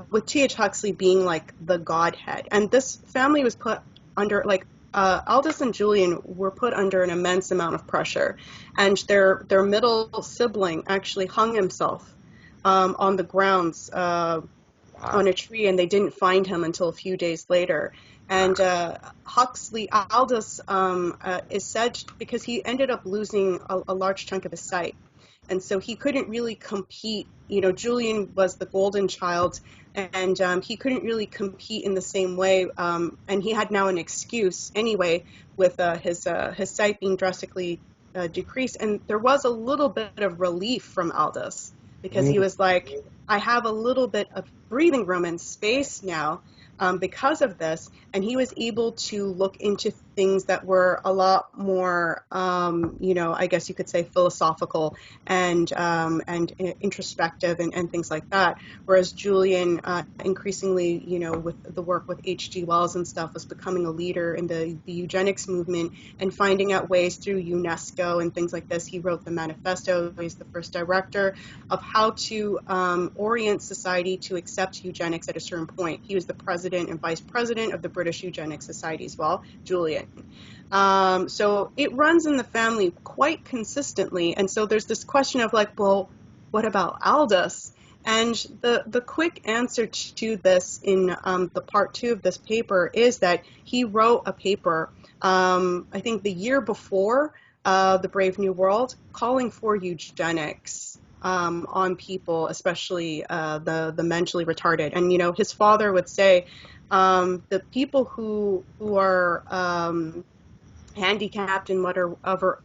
with T.H. Huxley being like the Godhead. And this family was put under, like, Aldous and Julian were put under an immense amount of pressure. And their middle sibling actually hung himself on the grounds Wow. on a tree, and they didn't find him until a few days later. And Huxley, Aldous, is said, because he ended up losing a large chunk of his sight. And so he couldn't really compete. You know, Julian was the golden child, and he couldn't really compete in the same way. And he had now an excuse anyway, with his sight being drastically decreased. And there was a little bit of relief from Aldous, because he was like, I have a little bit of breathing room and space now because of this. And he was able to look into things that were a lot more, I guess you could say philosophical and introspective and things like that. Whereas Julian, increasingly, with the work with H.G. Wells and stuff, was becoming a leader in the eugenics movement and finding out ways through UNESCO and things like this. He wrote the manifesto. He's the first director of how to orient society to accept eugenics at a certain point. He was the president and vice president of the British Eugenics Society as well, Julian. So it runs in the family quite consistently. And so there's this question of like, well, what about Aldous? And the quick answer to this in the part 2 of this paper is that he wrote a paper, I think the year before the Brave New World, calling for eugenics on people, especially the mentally retarded. And, his father would say, the people who are handicapped in whatever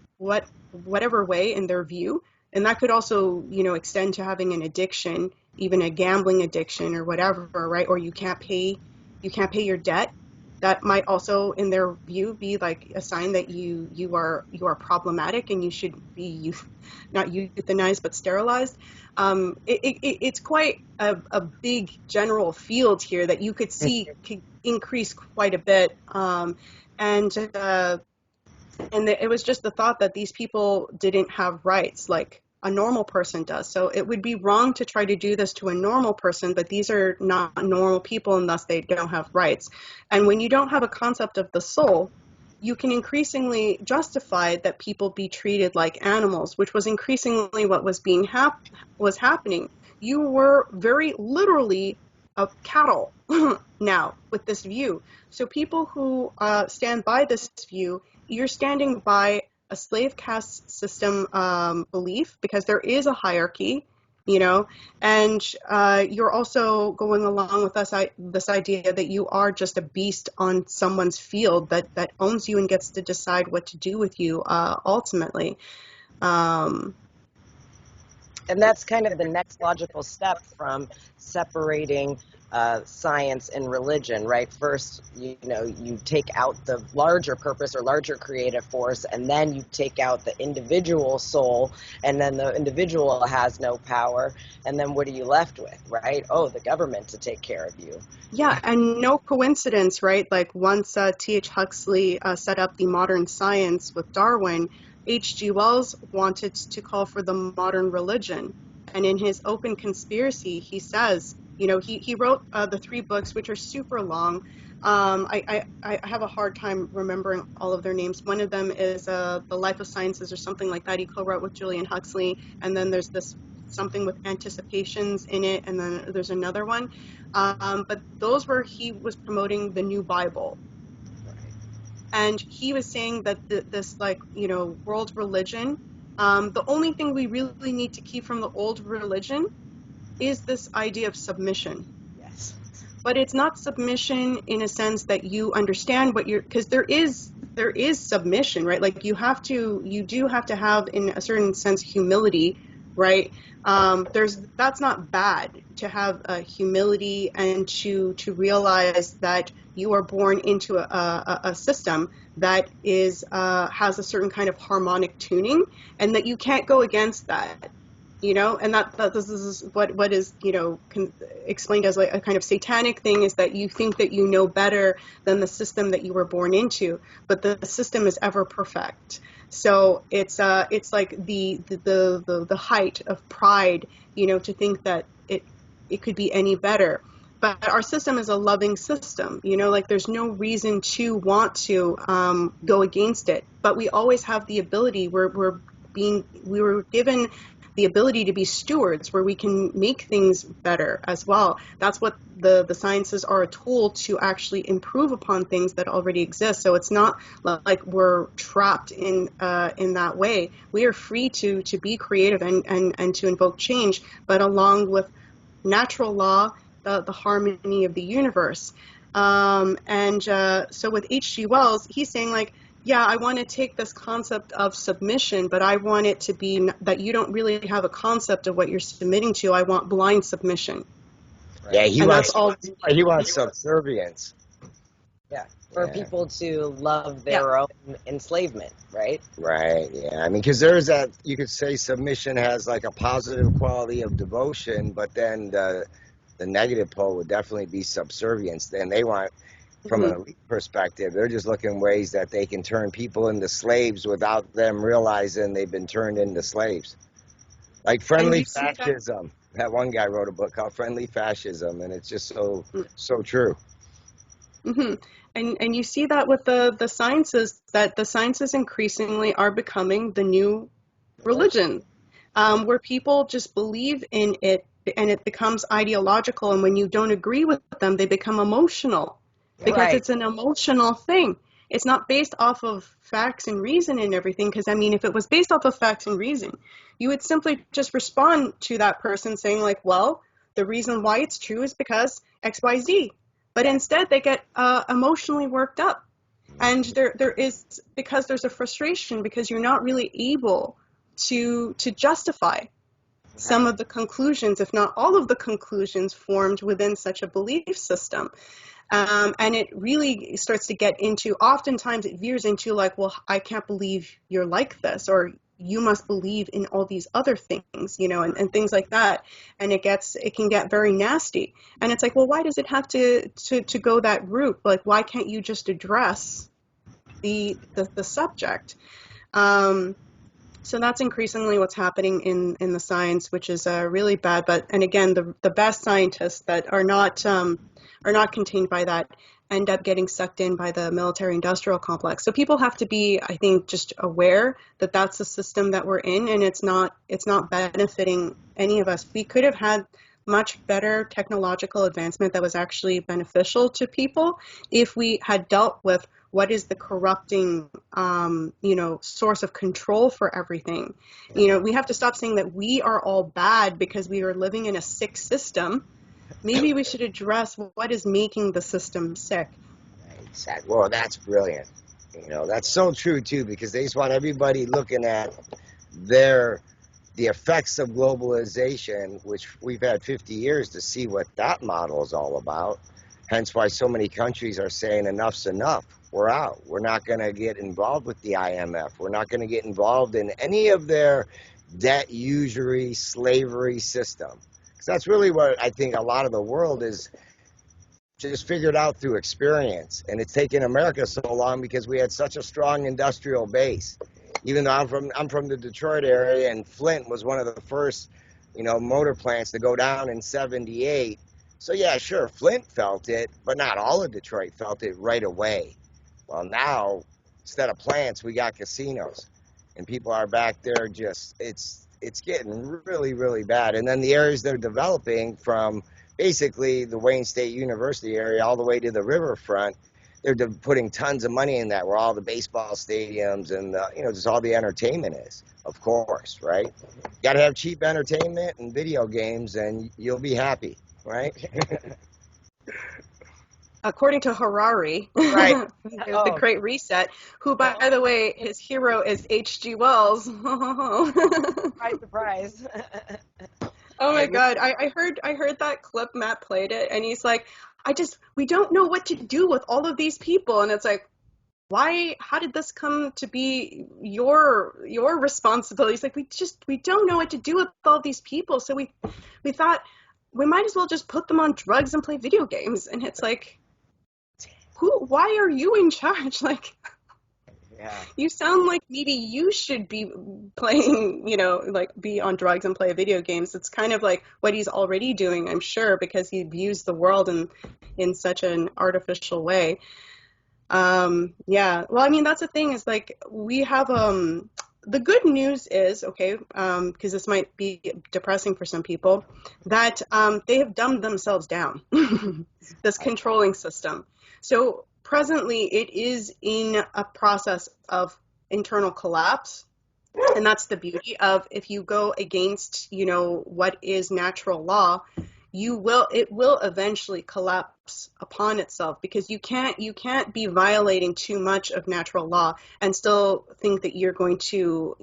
way in their view, and that could also, extend to having an addiction, even a gambling addiction or whatever, right? Or you can't pay your debt. That might also, in their view, be like a sign that you are problematic and you should be not euthanized but sterilized. It's quite a big general field here that you could see could increase quite a bit. And it was just the thought that these people didn't have rights like a normal person does. So it would be wrong to try to do this to a normal person, but these are not normal people and thus they don't have rights. And when you don't have a concept of the soul, you can increasingly justify that people be treated like animals, which was increasingly what was happening. You were very literally a cattle now with this view. So people who stand by this view, you're standing by a slave caste system belief, because there is a hierarchy, and you're also going along with this idea that you are just a beast on someone's field that owns you and gets to decide what to do with you ultimately. And that's kind of the next logical step from separating science and religion, right? First, you take out the larger purpose or larger creative force, and then you take out the individual soul, and then the individual has no power. And then what are you left with, right? Oh, the government to take care of you. Yeah, and no coincidence, right? Like once T.H. Huxley set up the modern science with Darwin, H.G. Wells wanted to call for the modern religion. And in his Open Conspiracy, he says, he wrote the 3 books, which are super long. I have a hard time remembering all of their names. One of them is The Life of Sciences or something like that. He co-wrote with Julian Huxley. And then there's this something with anticipations in it. And then there's another one. But those were, he was promoting the new Bible. And he was saying that this world religion, the only thing we really need to keep from the old religion is this idea of submission. Yes. But it's not submission in a sense that you understand what because there is submission, right? Like you do have to have, in a certain sense, humility, right? That's not bad to have humility and to realize that you are born into a system that has a certain kind of harmonic tuning, and that you can't go against that. and that this is what is, explained as like a kind of satanic thing, is that you think that you know better than the system that you were born into, but the system is ever perfect. So it's like the height of pride, to think that it could be any better. But our system is a loving system, like there's no reason to want to go against it. But we always have the ability. We were given the ability to be stewards, where we can make things better as well. That's what the sciences are, a tool to actually improve upon things that already exist. So it's not like we're trapped in that way. We are free to be creative and to invoke change, but along with natural law, the harmony of the universe. So with H.G. Wells, he's saying like, yeah, I want to take this concept of submission, but I want it to be that you don't really have a concept of what you're submitting to. I want blind submission. Right? Yeah, he wants subservience. Yeah, for people to love their own enslavement, right? Right, yeah. I mean, because there's that, you could say submission has like a positive quality of devotion, but then the negative pole would definitely be subservience. And they want, from an elite perspective, they're just looking ways that they can turn people into slaves without them realizing they've been turned into slaves. Like friendly fascism. That one guy wrote a book called Friendly Fascism, and it's just so true. Mm-hmm. And you see that with the sciences, that the sciences increasingly are becoming the new religion, where people just believe in it, and it becomes ideological. And when you don't agree with them, they become emotional, because it's an emotional thing. It's not based off of facts and reason and everything. Because I mean, if it was based off of facts and reason, you would simply just respond to that person saying like, well, the reason why it's true is because X, Y, Z. But instead, they get emotionally worked up, and there is, because there's a frustration, because you're not really able to justify some of the conclusions, if not all of the conclusions, formed within such a belief system. And it really starts to get into, oftentimes it veers into like, well, I can't believe you're like this, or you must believe in all these other things, and things like that. And it can get very nasty. And it's like, well, why does it have to go that route? Like, why can't you just address the subject? So that's increasingly what's happening in the science, which is really bad. And again, the best scientists that are not contained by that end up getting sucked in by the military-industrial complex. So people have to be, I think, just aware that that's the system that we're in, and it's not benefiting any of us. We could have had much better technological advancement that was actually beneficial to people if we had dealt with what is the corrupting, source of control for everything. We have to stop saying that we are all bad because we are living in a sick system. Maybe we should address what is making the system sick. Exactly. Well, that's brilliant. That's so true too, because they just want everybody looking at the effects of globalization, which we've had 50 years to see what that model is all about. Hence why so many countries are saying enough's enough. We're out. We're not going to get involved with the IMF. We're not going to get involved in any of their debt, usury, slavery system. That's really what I think a lot of the world is just figured out through experience. And it's taken America so long because we had such a strong industrial base. Even though I'm from the Detroit area, and Flint was one of the first, motor plants to go down in 78. So yeah, sure, Flint felt it, but not all of Detroit felt it right away. Well, now, instead of plants, we got casinos. And people are back there just, it's getting really, really bad. And then the areas they're developing, from basically the Wayne State University area all the way to the riverfront, they're putting tons of money in that, where all the baseball stadiums and just all the entertainment is, of course, right? You got to have cheap entertainment and video games, and you'll be happy, right? According to Harari, right. The Great Reset, who, by the way, his hero is H.G. Wells. Surprise. Oh my God. I heard that clip. Matt played it, and he's like, we don't know what to do with all of these people. And it's like, how did this come to be your responsibility? It's like, we don't know what to do with all these people. So we thought we might as well just put them on drugs and play video games. And it's like, why are you in charge? Like, Yeah. you sound like maybe you should be playing, like be on drugs and play video games. It's kind of like what he's already doing, I'm sure, because he views the world in such an artificial way. Yeah. Well, I mean, that's the thing is like we have the good news is, okay, because this might be depressing for some people, that they have dumbed themselves down, this controlling system. So presently it is in a process of internal collapse. And that's the beauty of if you go against, what is natural law, it will eventually collapse upon itself, because you can't be violating too much of natural law and still think that you're going to,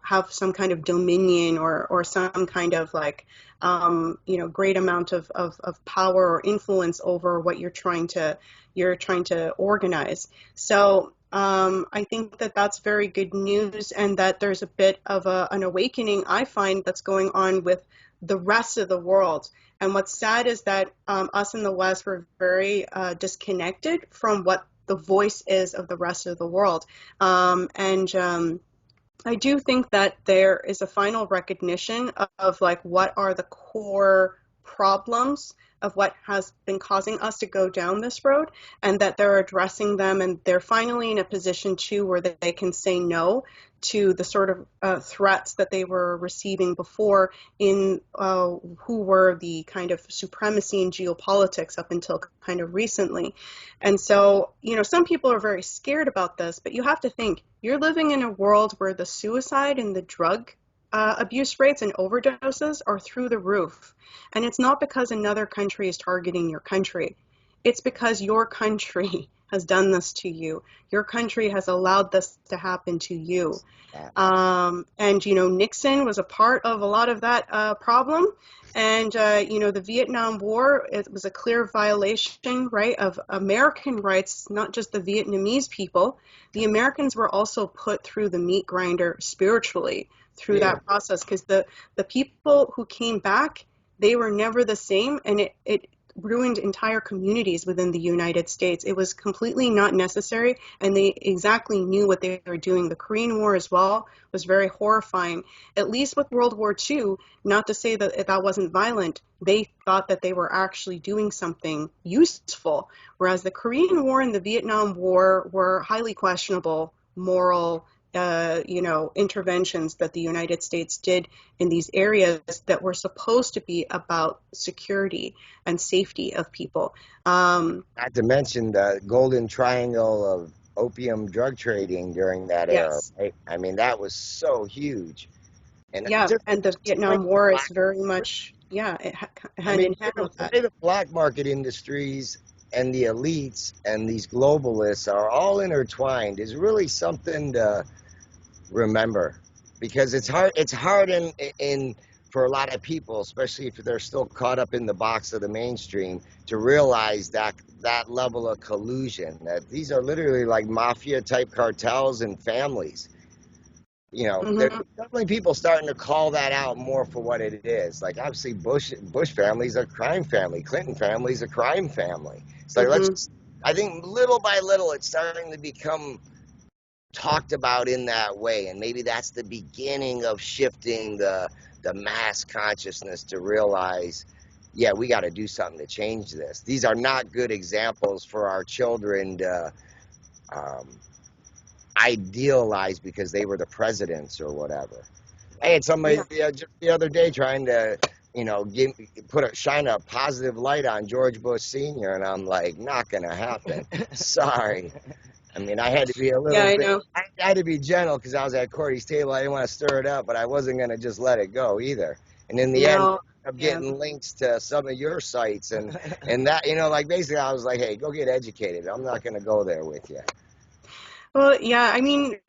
have some kind of dominion or some kind of like, great amount of power or influence over what you're trying to organize. So I think that that's very good news, and that there's a bit of an awakening, I find, that's going on with the rest of the world. And what's sad is that us in the West, we're very disconnected from what the voice is of the rest of the world. I do think that there is a final recognition of like what are the core problems of what has been causing us to go down this road, and that they're addressing them, and they're finally in a position too where they can say no to the sort of threats that they were receiving before in who were the kind of supremacy in geopolitics up until kind of recently. And so, some people are very scared about this, but you have to think, you're living in a world where the suicide and the drug abuse rates and overdoses are through the roof. And it's not because another country is targeting your country. It's because your country has done this to you. Your country has allowed this to happen to you. And, Nixon was a part of a lot of that problem. And, the Vietnam War, it was a clear violation, right, of American rights, not just the Vietnamese people. The Americans were also put through the meat grinder spiritually through that process, because the people who came back, they were never the same, and it ruined entire communities within the United States. It was completely not necessary, and they exactly knew what they were doing. The Korean War as well was very horrifying. At least with World War II, not to say that that wasn't violent, they thought that they were actually doing something useful, whereas the Korean War and the Vietnam War were highly questionable moral interventions that the United States did in these areas that were supposed to be about security and safety of people. Not to mention the golden triangle of opium drug trading during that era. Right? I mean, that was so huge. And the Vietnam War is very much, hand in hand with that. The black market industries and the elites and these globalists are all intertwined is really something to remember, because it's hard in for a lot of people, especially if they're still caught up in the box of the mainstream, to realize that level of collusion, that these are literally like mafia type cartels and families. There's definitely people starting to call that out more for what it is. Like, obviously Bush family's a crime family, Clinton family's a crime family. It's like, I think little by little it's starting to become talked about in that way, and maybe that's the beginning of shifting the mass consciousness to realize, we got to do something to change this. These are not good examples for our children to idealize because they were the presidents or whatever. I had somebody just the other day trying to shine a positive light on George Bush Sr., and I'm like, not gonna happen. Sorry. I mean, I had to be a little bit, I had to be gentle because I was at Cordy's table. I didn't want to stir it up, but I wasn't going to just let it go either. And in the end, I'm getting links to some of your sites and that, basically I was like, hey, go get educated. I'm not going to go there with you. Well, yeah, I mean,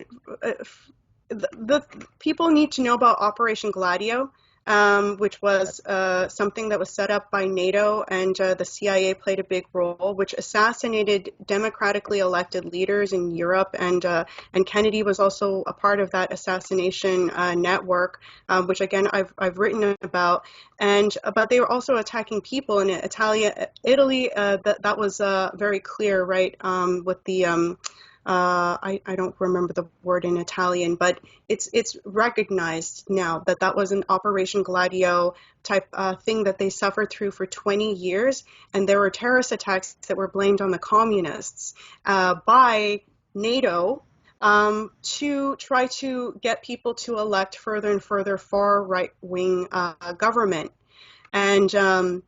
the people need to know about Operation Gladio. which was something that was set up by NATO, and the CIA played a big role, which assassinated democratically elected leaders in Europe, and Kennedy was also a part of that assassination network, which again I've written about, but they were also attacking people in Italy. That was very clear, right? With the I don't remember the word in Italian, but it's recognized now that that was an Operation Gladio type thing that they suffered through for 20 years, and there were terrorist attacks that were blamed on the communists by NATO to try to get people to elect further and further far right-wing government. And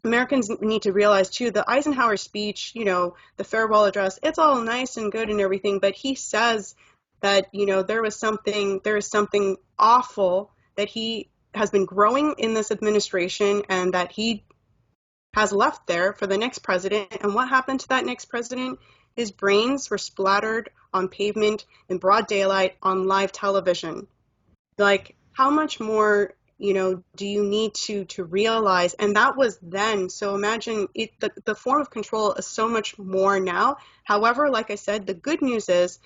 Americans need to realize too, the Eisenhower speech, the farewell address, it's all nice and good and everything, but he says that, there is something awful that he has been growing in this administration and that he has left there for the next president. And what happened to that next president? His brains were splattered on pavement in broad daylight on live television. Like, how much more do you need to realize? And that was then. So imagine the form of control is so much more now. However, like I said, the good news is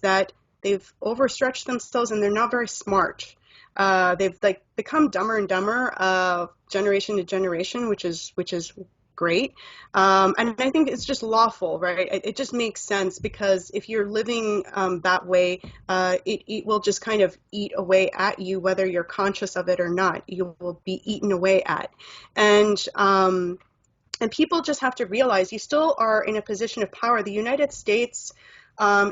that they've overstretched themselves and they're not very smart. They've become dumber and dumber, generation to generation, which is great. And I think it's just lawful, right? It just makes sense, because if you're living that way, it will just kind of eat away at you, whether you're conscious of it or not. You will be eaten away at. And people just have to realize you still are in a position of power. The United States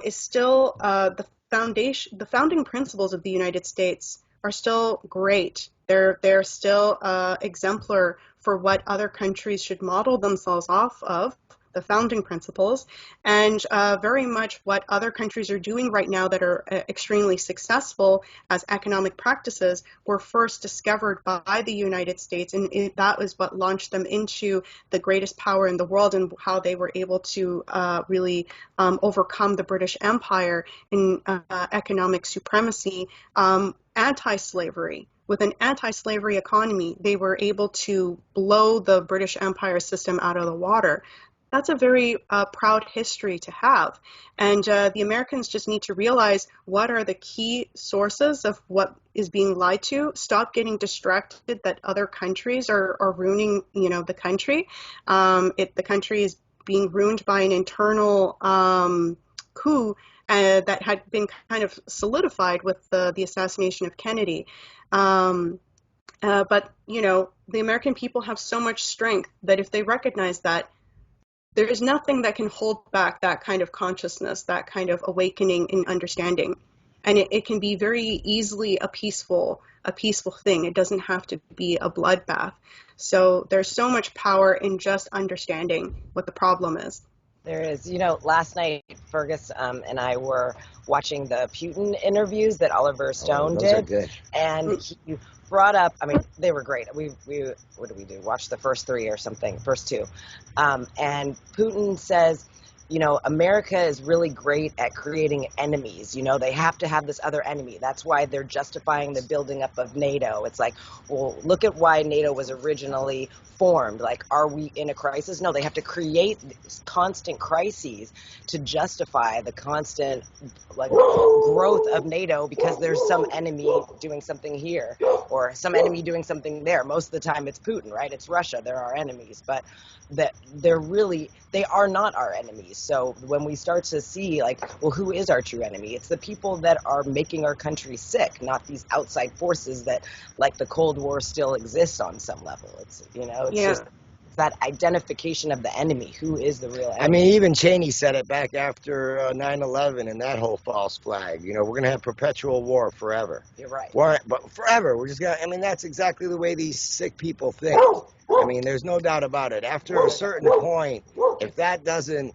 is still the foundation. The founding principles of the United States are still great. They're still exemplar for what other countries should model themselves off of, the founding principles, and very much what other countries are doing right now that are extremely successful as economic practices were first discovered by the United States, and that was what launched them into the greatest power in the world, and how they were able to really overcome the British Empire in economic supremacy, anti-slavery. With an anti-slavery economy, they were able to blow the British Empire system out of the water. That's a very proud history to have. And the Americans just need to realize what are the key sources of what is being lied to. Stop getting distracted that other countries are ruining, the country. The country is being ruined by an internal coup that had been kind of solidified with the assassination of Kennedy. But, the American people have so much strength that if they recognize that, there is nothing that can hold back that kind of consciousness, that kind of awakening and understanding. And it can be very easily a peaceful thing. It doesn't have to be a bloodbath. So there's so much power in just understanding what the problem is. There is. Last night, Fergus and I were watching the Putin interviews that Oliver Stone those did. Are good. And he brought up, they were great. We what did we do? Watch the first three or something, first two. And Putin says, America is really great at creating enemies. They have to have this other enemy. That's why they're justifying the building up of NATO. It's like, well, look at why NATO was originally formed. Like, are we in a crisis? No, they have to create constant crises to justify the constant growth of NATO, because there's some enemy doing something here or some enemy doing something there. Most of the time it's Putin, right? It's Russia. They're our enemies, but that they are not our enemies. So when we start to see who is our true enemy? It's the people that are making our country sick, not these outside forces that, like the Cold War, still exists on some level. It's just that identification of the enemy. Who is the real enemy? Even Cheney said it back after 9/11 and that whole false flag. We're going to have perpetual war forever. You're right. But forever. We're just going to, that's exactly the way these sick people think. There's no doubt about it. After a certain point, if that doesn't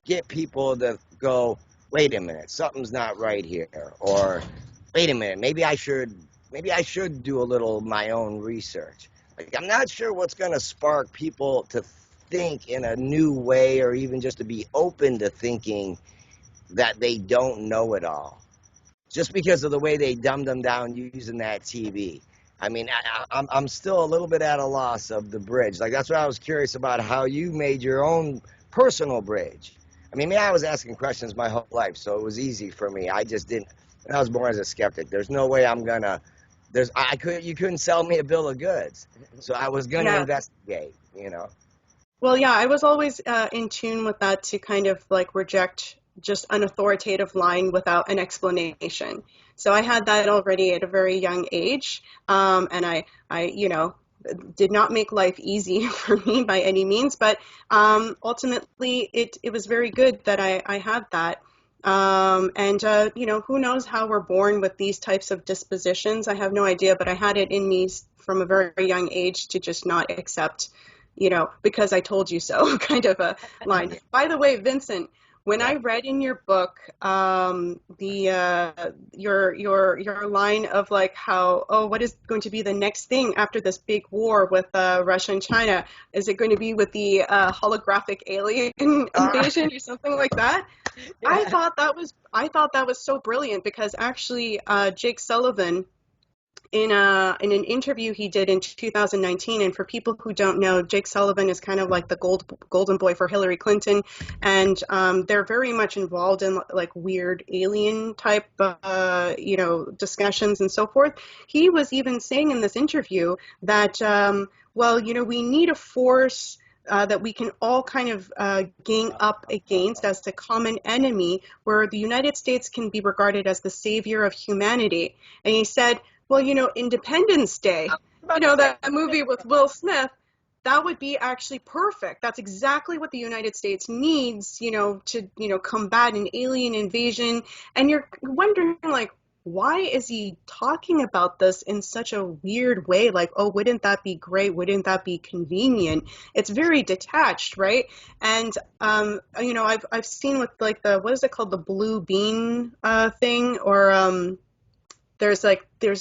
get people to go, wait a minute, something's not right here, or wait a minute, maybe I should do a little my own research. I'm not sure what's going to spark people to think in a new way, or even just to be open to thinking that they don't know it all, just because of the way they dumbed them down using that TV. I mean, I'm still a little bit at a loss of the bridge. Like, that's what I was curious about, how you made your own personal bridge. I mean, me, I was asking questions my whole life, so it was easy for me. I just didn't. I was born as a skeptic. There's no way I'm gonna. You couldn't sell me a bill of goods, so I was gonna Yeah. investigate. You know. Well, yeah, I was always in tune with that to kind of like reject just unauthoritative lying without an explanation. So I had that already at a very young age, and you know, did not make life easy for me by any means, but ultimately it was very good that I had that. And you know, who knows how we're born with these types of dispositions? I have no idea, but I had it in me from a very young age to just not accept, you know, because I told you so kind of a line. Yeah. By the way, Vincent, when Yeah. I read in your book your line of like how, oh, what is going to be the next thing after this big war with Russia and China? Is it going to be with the holographic alien invasion or something like that? Yeah. I thought that was so brilliant because actually Jake Sullivan in an interview he did in 2019. And for people who don't know, Jake Sullivan is kind of like the golden boy for Hillary Clinton, and they're very much involved in like weird alien type, you know, discussions and so forth. He was even saying in this interview that, well, you know, we need a force. That we can all kind of gang up against as a common enemy, where the United States can be regarded as the savior of humanity. And he said, well, you know, Independence Day, you know, that movie with Will Smith, that would be actually perfect. That's exactly what the United States needs, you know, to, you know, combat an alien invasion. And you're wondering, like, why is he talking about this in such a weird way? Like, oh, wouldn't that be great? Wouldn't that be convenient? It's very detached, right? And you know, I've seen with like the, what is it called, the blue bean thing, or there's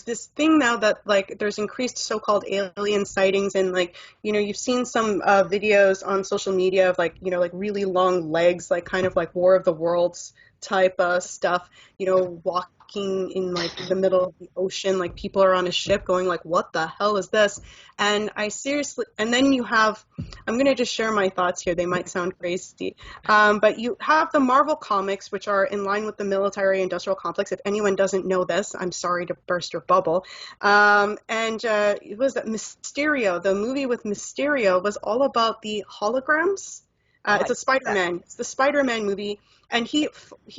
this thing now that like there's increased so-called alien sightings, and like, you know, you've seen some videos on social media of like, you know, like really long legs, like kind of like War of the Worlds type stuff, you know, walking in like the middle of the ocean, like people are on a ship going like, what the hell is this? And I seriously, and then you have, I'm going to just share my thoughts here, they might sound crazy, but you have the Marvel comics, which are in line with the military-industrial complex. If anyone doesn't know this, I'm sorry to burst your bubble. And it was that Mysterio, the movie with Mysterio, was all about the holograms. It's a Spider-Man. It's the Spider-Man movie, and he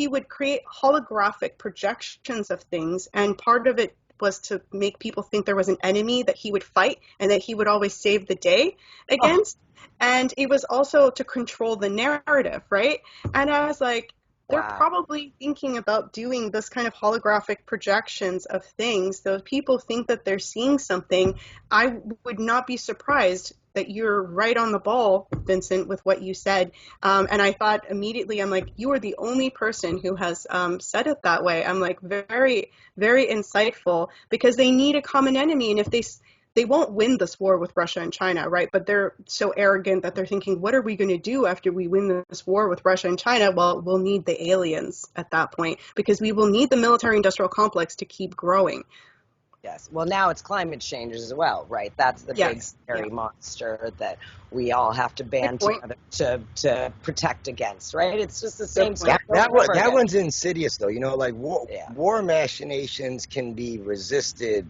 would create holographic projections of things, and part of it was to make people think there was an enemy that he would fight and that he would always save the day against. And it was also to control the narrative, right? And I was like, they're Wow. probably thinking about doing this kind of holographic projections of things. Those people think that they're seeing something. I would not be surprised that you're right on the ball, Vincent, with what you said. And I thought immediately, I'm like, you are the only person who has said it that way. I'm like, very, very insightful, because they need a common enemy. And if they won't win this war with Russia and China, right? But they're so arrogant that they're thinking, what are we going to do after we win this war with Russia and China? Well, we'll need the aliens at that point, because we will need the military-industrial complex to keep growing. Yes. Well, now it's climate change as well, right? That's the big Yes. scary Yeah. monster that we all have to band Good point. together to protect against, right? It's just the Good same point. stuff over and over That again. one's insidious, though. You know, like Yeah. war machinations can be resisted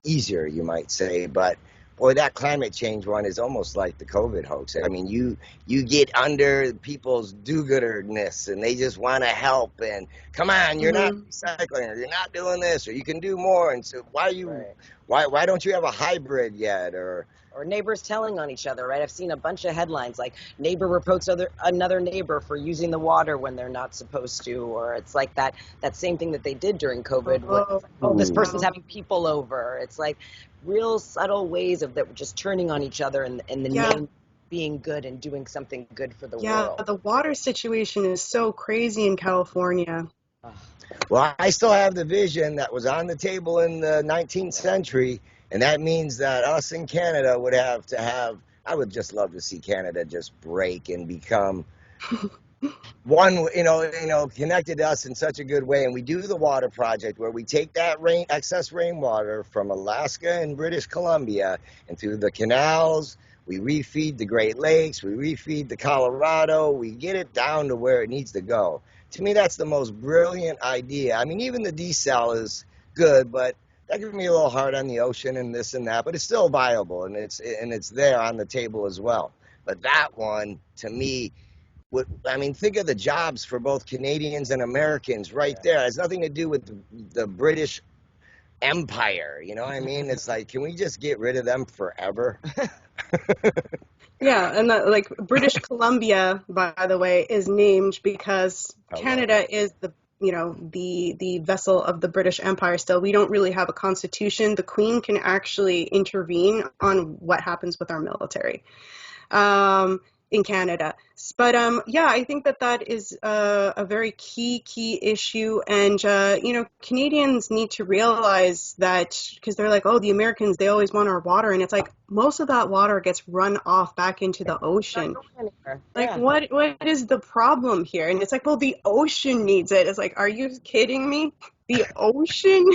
easier, you might say, but boy, that climate change one is almost like the COVID hoax. I mean, you get under people's do-gooderness, and they just want to help. And come on, you're not Mm-hmm. recycling, or you're not doing this, or you can do more. And so Right. why don't you have a hybrid yet? Or Neighbors telling on each other, right? I've seen a bunch of headlines like neighbor reports another neighbor for using the water when they're not supposed to, or it's like that same thing that they did during COVID with, oh, this person's having people over. It's like real subtle ways of that just turning on each other, and the Yeah. name being good and doing something good for the Yeah, world. the water situation is so crazy in California. Ugh. well, I still have the vision that was on the table in the 19th century, and that means that us in Canada would have to have. I would just love to see Canada just break and become one, connected us in such a good way. And we do the water project where we take that excess rainwater from Alaska and British Columbia and through the canals. We refeed the Great Lakes. We refeed the Colorado. We get it down to where it needs to go. To me, that's the most brilliant idea. I mean, even the desal is good, but that gives me a little hard on the ocean and this and that. But it's still viable, and it's there on the table as well. But that one, to me, think of the jobs for both Canadians and Americans right there. It has nothing to do with the British Empire. You know what I mean? It's like, can we just get rid of them forever? Yeah, and like British Columbia, by the way, is named because Canada is the vessel of the British Empire still. We don't really have a constitution. The Queen can actually intervene on what happens with our military. In Canada. But yeah, I think that is a very key issue. And, Canadians need to realize that, because they're like, oh, the Americans, they always want our water. And it's like, most of that water gets run off back into the ocean. Like, what is the problem here? And it's like, well, the ocean needs it. It's like, are you kidding me? The ocean?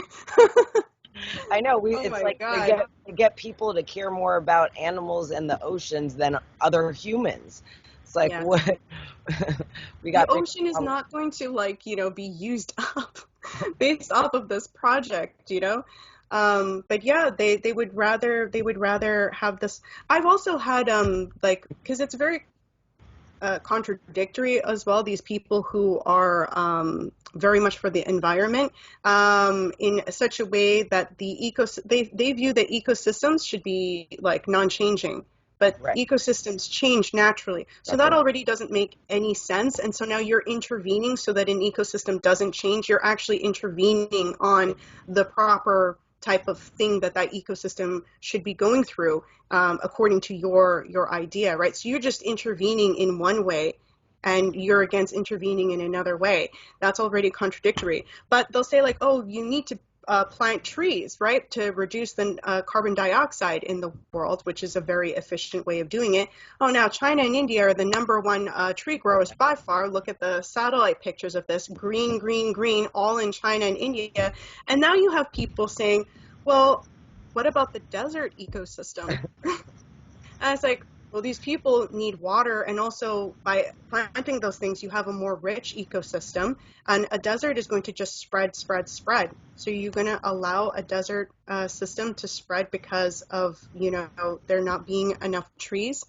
I know. Oh It's my like God. they get people to care more about animals and the oceans than other humans. It's like, Yeah. what? The ocean is not going to be used up based off of this project, but yeah, they would rather have this. I've also had because it's very contradictory as well, these people who are very much for the environment, in such a way that they view that ecosystems should be like non-changing, but ecosystems change naturally. So that already doesn't make any sense. And so now you're intervening so that an ecosystem doesn't change. You're actually intervening on the proper type of thing that ecosystem should be going through, according to your idea, right? So you're just intervening in one way and you're against intervening in another way. That's already contradictory. But they'll say like, oh, you need to plant trees, right, to reduce the carbon dioxide in the world, which is a very efficient way of doing it. Oh, now China and India are the #1 tree growers by far. Look at the satellite pictures of this. Green, green, green, all in China and India. And now you have people saying, well, what about the desert ecosystem? And it's like, well, these people need water, and also by planting those things, you have a more rich ecosystem, and a desert is going to just spread. So you're going to allow a desert system to spread because of, there not being enough trees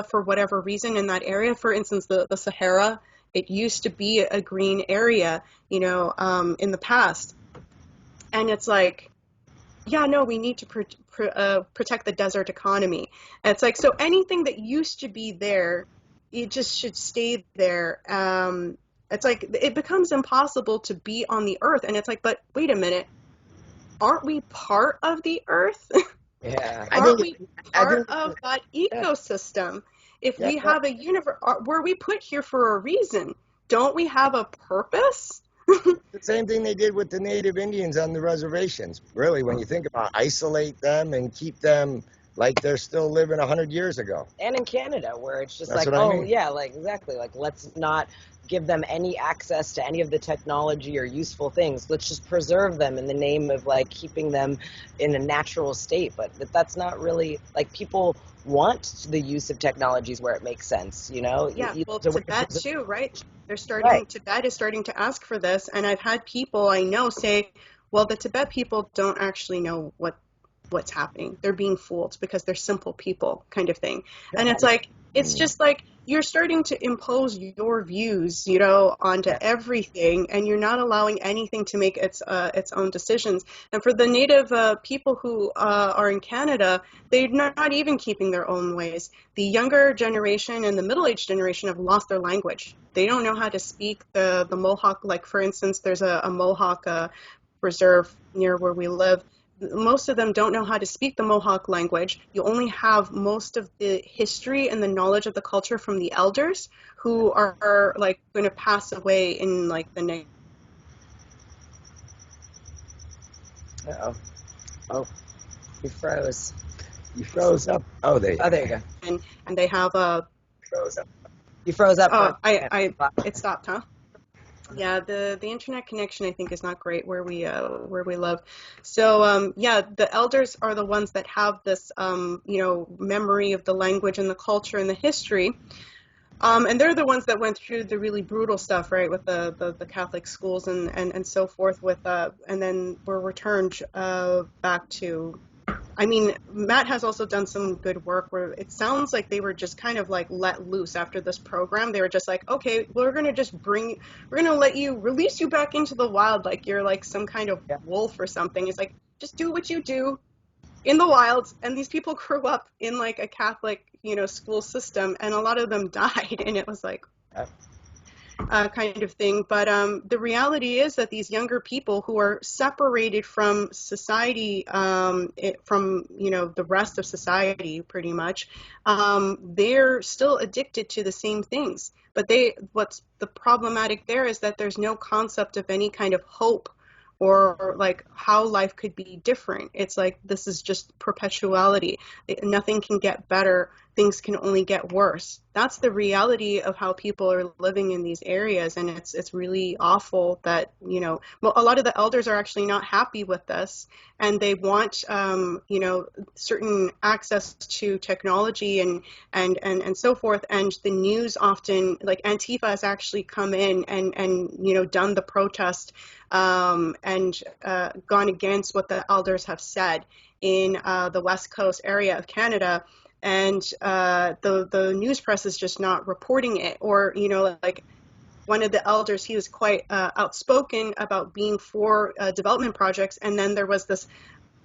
for whatever reason in that area. For instance, the Sahara, it used to be a green area, in the past. And it's like, yeah, no, we need to protect the desert economy. And it's like, so anything that used to be there, it just should stay there. It's like, it becomes impossible to be on the earth. And it's like, but wait a minute, aren't we part of the earth? Yeah. Aren't we part of that ecosystem? If we have a universe, were we put here for a reason? Don't we have a purpose? The same thing they did with the native Indians on the reservations. Really, when you think about isolate them and keep them like they're still living 100 years ago. And in Canada, where it's just That's like, what I oh, mean. yeah, like exactly. Like, let's not give them any access to any of the technology or useful things. Let's just preserve them in the name of like keeping them in a natural state. But that's not really like, people want the use of technologies where it makes sense, Yeah, well, Tibet too, right? Tibet is starting to ask for this, and I've had people I know say, well, the Tibet people don't actually know what's happening. They're being fooled because they're simple people, kind of thing. And it's like, it's just like, you're starting to impose your views, onto everything, and you're not allowing anything to make its own decisions. And for the native people who are in Canada, they're not even keeping their own ways. The younger generation and the middle-aged generation have lost their language. They don't know how to speak the Mohawk. Like, for instance, there's a Mohawk reserve near where we live. Most of them don't know how to speak the Mohawk language. You only have most of the history and the knowledge of the culture from the elders, who are like going to pass away in like the next. Oh, you froze. You froze up. Oh, there you go. And they have a. Froze up. You froze up. It stopped, huh? Yeah, the internet connection I think is not great where we live. So yeah, the elders are the ones that have this memory of the language and the culture and the history. And they're the ones that went through the really brutal stuff, right, with the Catholic schools and so forth with and then were returned back to. I mean, Matt has also done some good work where it sounds like they were just kind of like let loose after this program. They were just like, okay, we're going to let you release you back into the wild like you're like some kind of wolf or something. It's like, just do what you do in the wild. And these people grew up in like a Catholic, school system, and a lot of them died. And it was like, kind of thing. But the reality is that these younger people who are separated from society, from the rest of society, pretty much, they're still addicted to the same things. But what's the problematic there is that there's no concept of any kind of hope or like how life could be different. It's like this is just perpetuality. Nothing can get better. Things can only get worse. That's the reality of how people are living in these areas, and it's really awful that well, a lot of the elders are actually not happy with this, and they want certain access to technology and so forth. And the news often, like Antifa, has actually come in and done the protest and gone against what the elders have said in the West Coast area of Canada. And the news press is just not reporting it. Or, like one of the elders, he was quite outspoken about being for development projects. And then there was this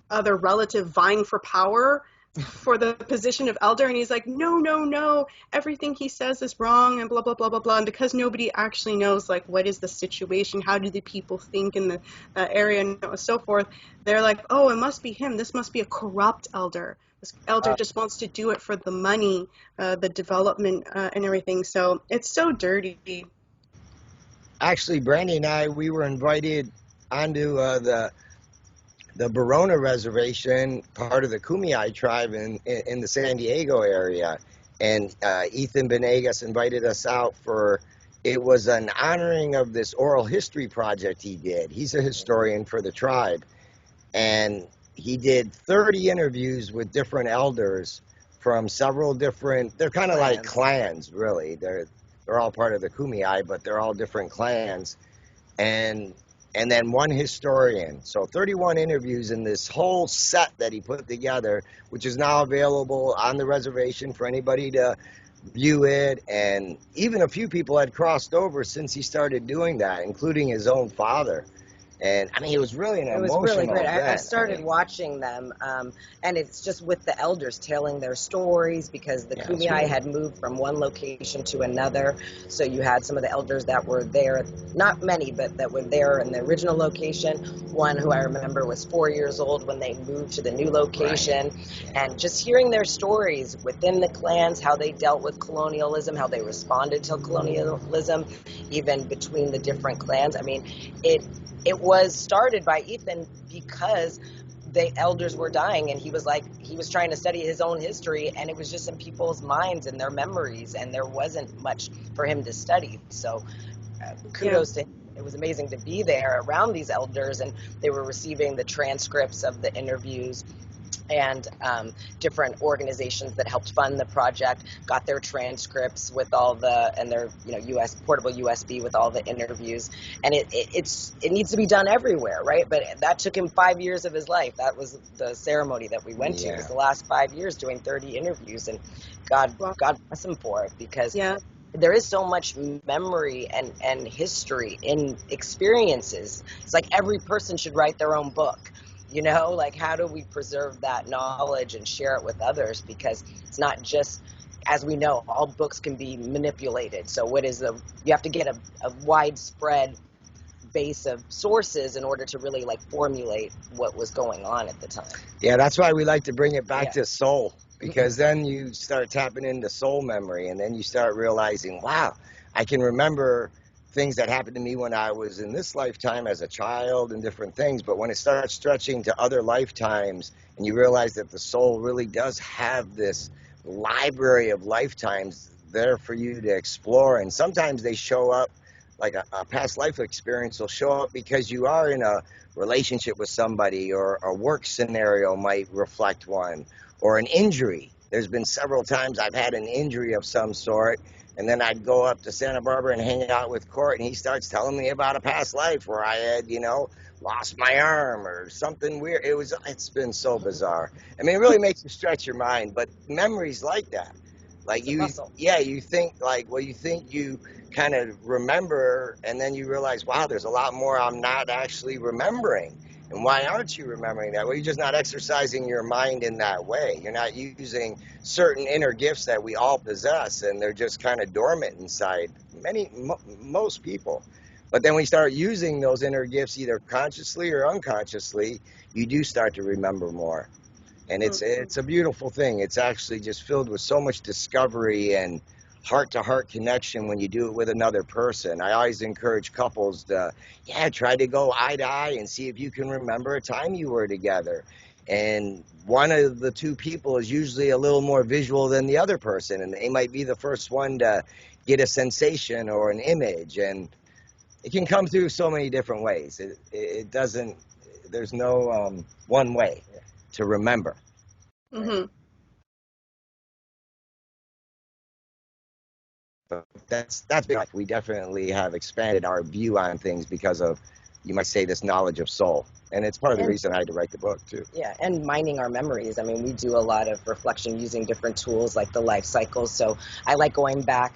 other relative vying for power for the position of elder. And he's like, no, everything he says is wrong and blah, blah, blah, blah, blah. And because nobody actually knows, like, what is the situation? How do the people think in the area and so forth? They're like, oh, it must be him. This must be a corrupt elder. This elder just wants to do it for the money, the development and everything. So it's so dirty. Actually, Brandi and I, we were invited onto the Barona Reservation, part of the Kumeyaay tribe in the San Diego area. And Ethan Benegas invited us out it was an honoring of this oral history project he did. He's a historian for the tribe. And he did 30 interviews with different elders from several different, they're kind of like clans, really. They're all part of the Kumeyaay, but they're all different clans. And then one historian. So 31 interviews in this whole set that he put together, which is now available on the reservation for anybody to view it. And even a few people had crossed over since he started doing that, including his own father. And I mean, it was really an emotional It was really great. event. I started watching them, and it's just with the elders telling their stories, because the Kumeyaay had moved from one location to another. So you had some of the elders that were there, not many, but that were there in the original location. One who I remember was 4 years old when they moved to the new location. Right. And just hearing their stories within the clans, how they dealt with colonialism, how they responded to colonialism, even between the different clans. I mean, it was started by Ethan because the elders were dying, and he was trying to study his own history, and it was just in people's minds and their memories, and there wasn't much for him to study. So kudos to him. It was amazing to be there around these elders, and they were receiving the transcripts of the interviews, and different organizations that helped fund the project got their transcripts with all their US portable USB with all the interviews. And it needs to be done everywhere, right? But that took him 5 years of his life. That was the ceremony that we went to. It was the last 5 years doing 30 interviews, and God bless him for it, because there is so much memory and history in experiences. It's like every person should write their own book. Like, how do we preserve that knowledge and share it with others? Because it's not just, as we know, all books can be manipulated. So you have to get a widespread base of sources in order to really formulate what was going on at the time. Yeah, that's why we like to bring it back to soul, because then you start tapping into soul memory, and then you start realizing, wow, I can remember things that happened to me when I was in this lifetime as a child and different things. But when it starts stretching to other lifetimes, and you realize that the soul really does have this library of lifetimes there for you to explore. And sometimes they show up, like a past life experience will show up because you are in a relationship with somebody, or a work scenario might reflect one, or an injury. There's been several times I've had an injury of some sort, and then I'd go up to Santa Barbara and hang out with Court, and he starts telling me about a past life where I had, lost my arm or something weird. It's been so bizarre. I mean, it really makes you stretch your mind, but memories like that, like you think you think you kind of remember, and then you realize, wow, there's a lot more I'm not actually remembering. And why aren't you remembering that? Well, you're just not exercising your mind in that way. You're not using certain inner gifts that we all possess, and they're just kind of dormant inside most people. But then when you start using those inner gifts, either consciously or unconsciously, you do start to remember more. And it's a beautiful thing. It's actually just filled with so much discovery and heart-to-heart connection when you do it with another person. I always encourage couples to, try to go eye to eye and see if you can remember a time you were together. And one of the two people is usually a little more visual than the other person, and they might be the first one to get a sensation or an image. And it can come through so many different ways. It doesn't, there's no one way to remember. Mm-hmm. But that's been, we definitely have expanded our view on things because of, you might say, this knowledge of soul. And it's part of the reason I had to write the book too. Yeah, and mining our memories. I mean, we do a lot of reflection using different tools like the life cycles. So I like going back,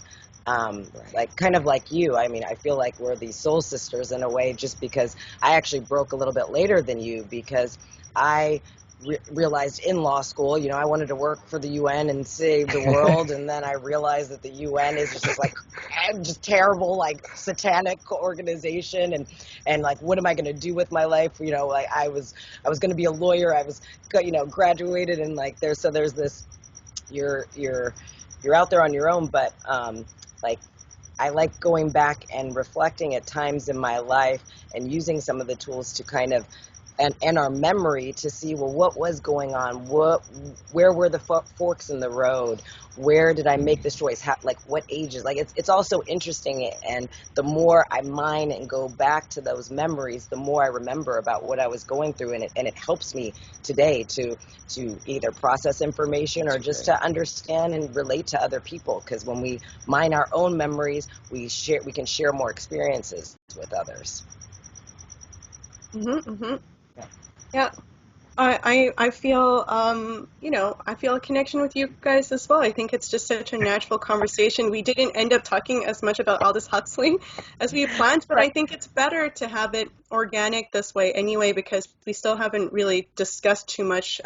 like kind of like you. I mean, I feel like we're these soul sisters in a way, just because I actually broke a little bit later than you, because I realized in law school, I wanted to work for the UN and save the world, and then I realized that the UN is just like just terrible, like satanic organization, and like, what am I going to do with my life? Like I was going to be a lawyer. I was, graduated, and like there's this, you're out there on your own, but like I like going back and reflecting at times in my life and using some of the tools to kind of and our memory to see, well, what was going on? Where were the forks in the road? Where did I make this choice? Like what ages? Like it's also interesting, and the more I mine and go back to those memories, the more I remember about what I was going through, and it helps me today to either process information or just to understand and relate to other people. Because when we mine our own memories, we can share more experiences with others. Mm-hmm, mm-hmm. Yeah, I feel I feel a connection with you guys as well. I think it's just such a natural conversation. We didn't end up talking as much about Aldous Huxley as we planned, but I think it's better to have it organic this way anyway, because we still haven't really discussed too much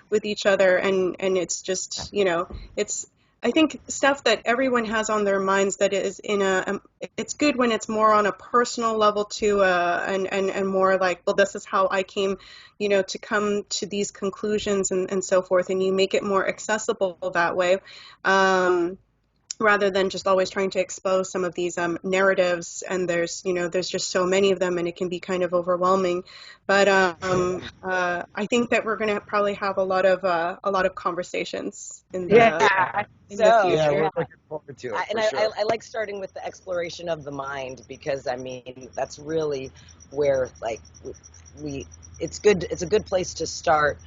with each other, and it's just it's, I think, stuff that everyone has on their minds that is it's good when it's more on a personal level too, and more like, well, this is how I came, to come to these conclusions and so forth, and you make it more accessible that way. Rather than just always trying to expose some of these narratives, and there's just so many of them, and it can be kind of overwhelming. But I think that we're going to probably have a lot of conversations in the future. Yeah, we're looking forward to it. I like starting with the exploration of the mind, because I mean that's really where like it's a good place to start,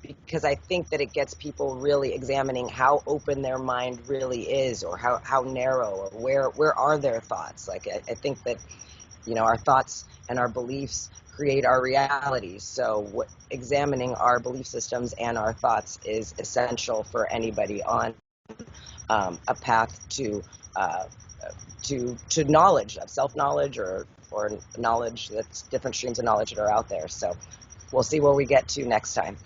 because I think that it gets people really examining how open their mind really is, or how narrow, or where are their thoughts. Like I think that our thoughts and our beliefs create our reality. So examining our belief systems and our thoughts is essential for anybody on a path to knowledge, of self-knowledge, or knowledge, that's different streams of knowledge that are out there. So we'll see where we get to next time.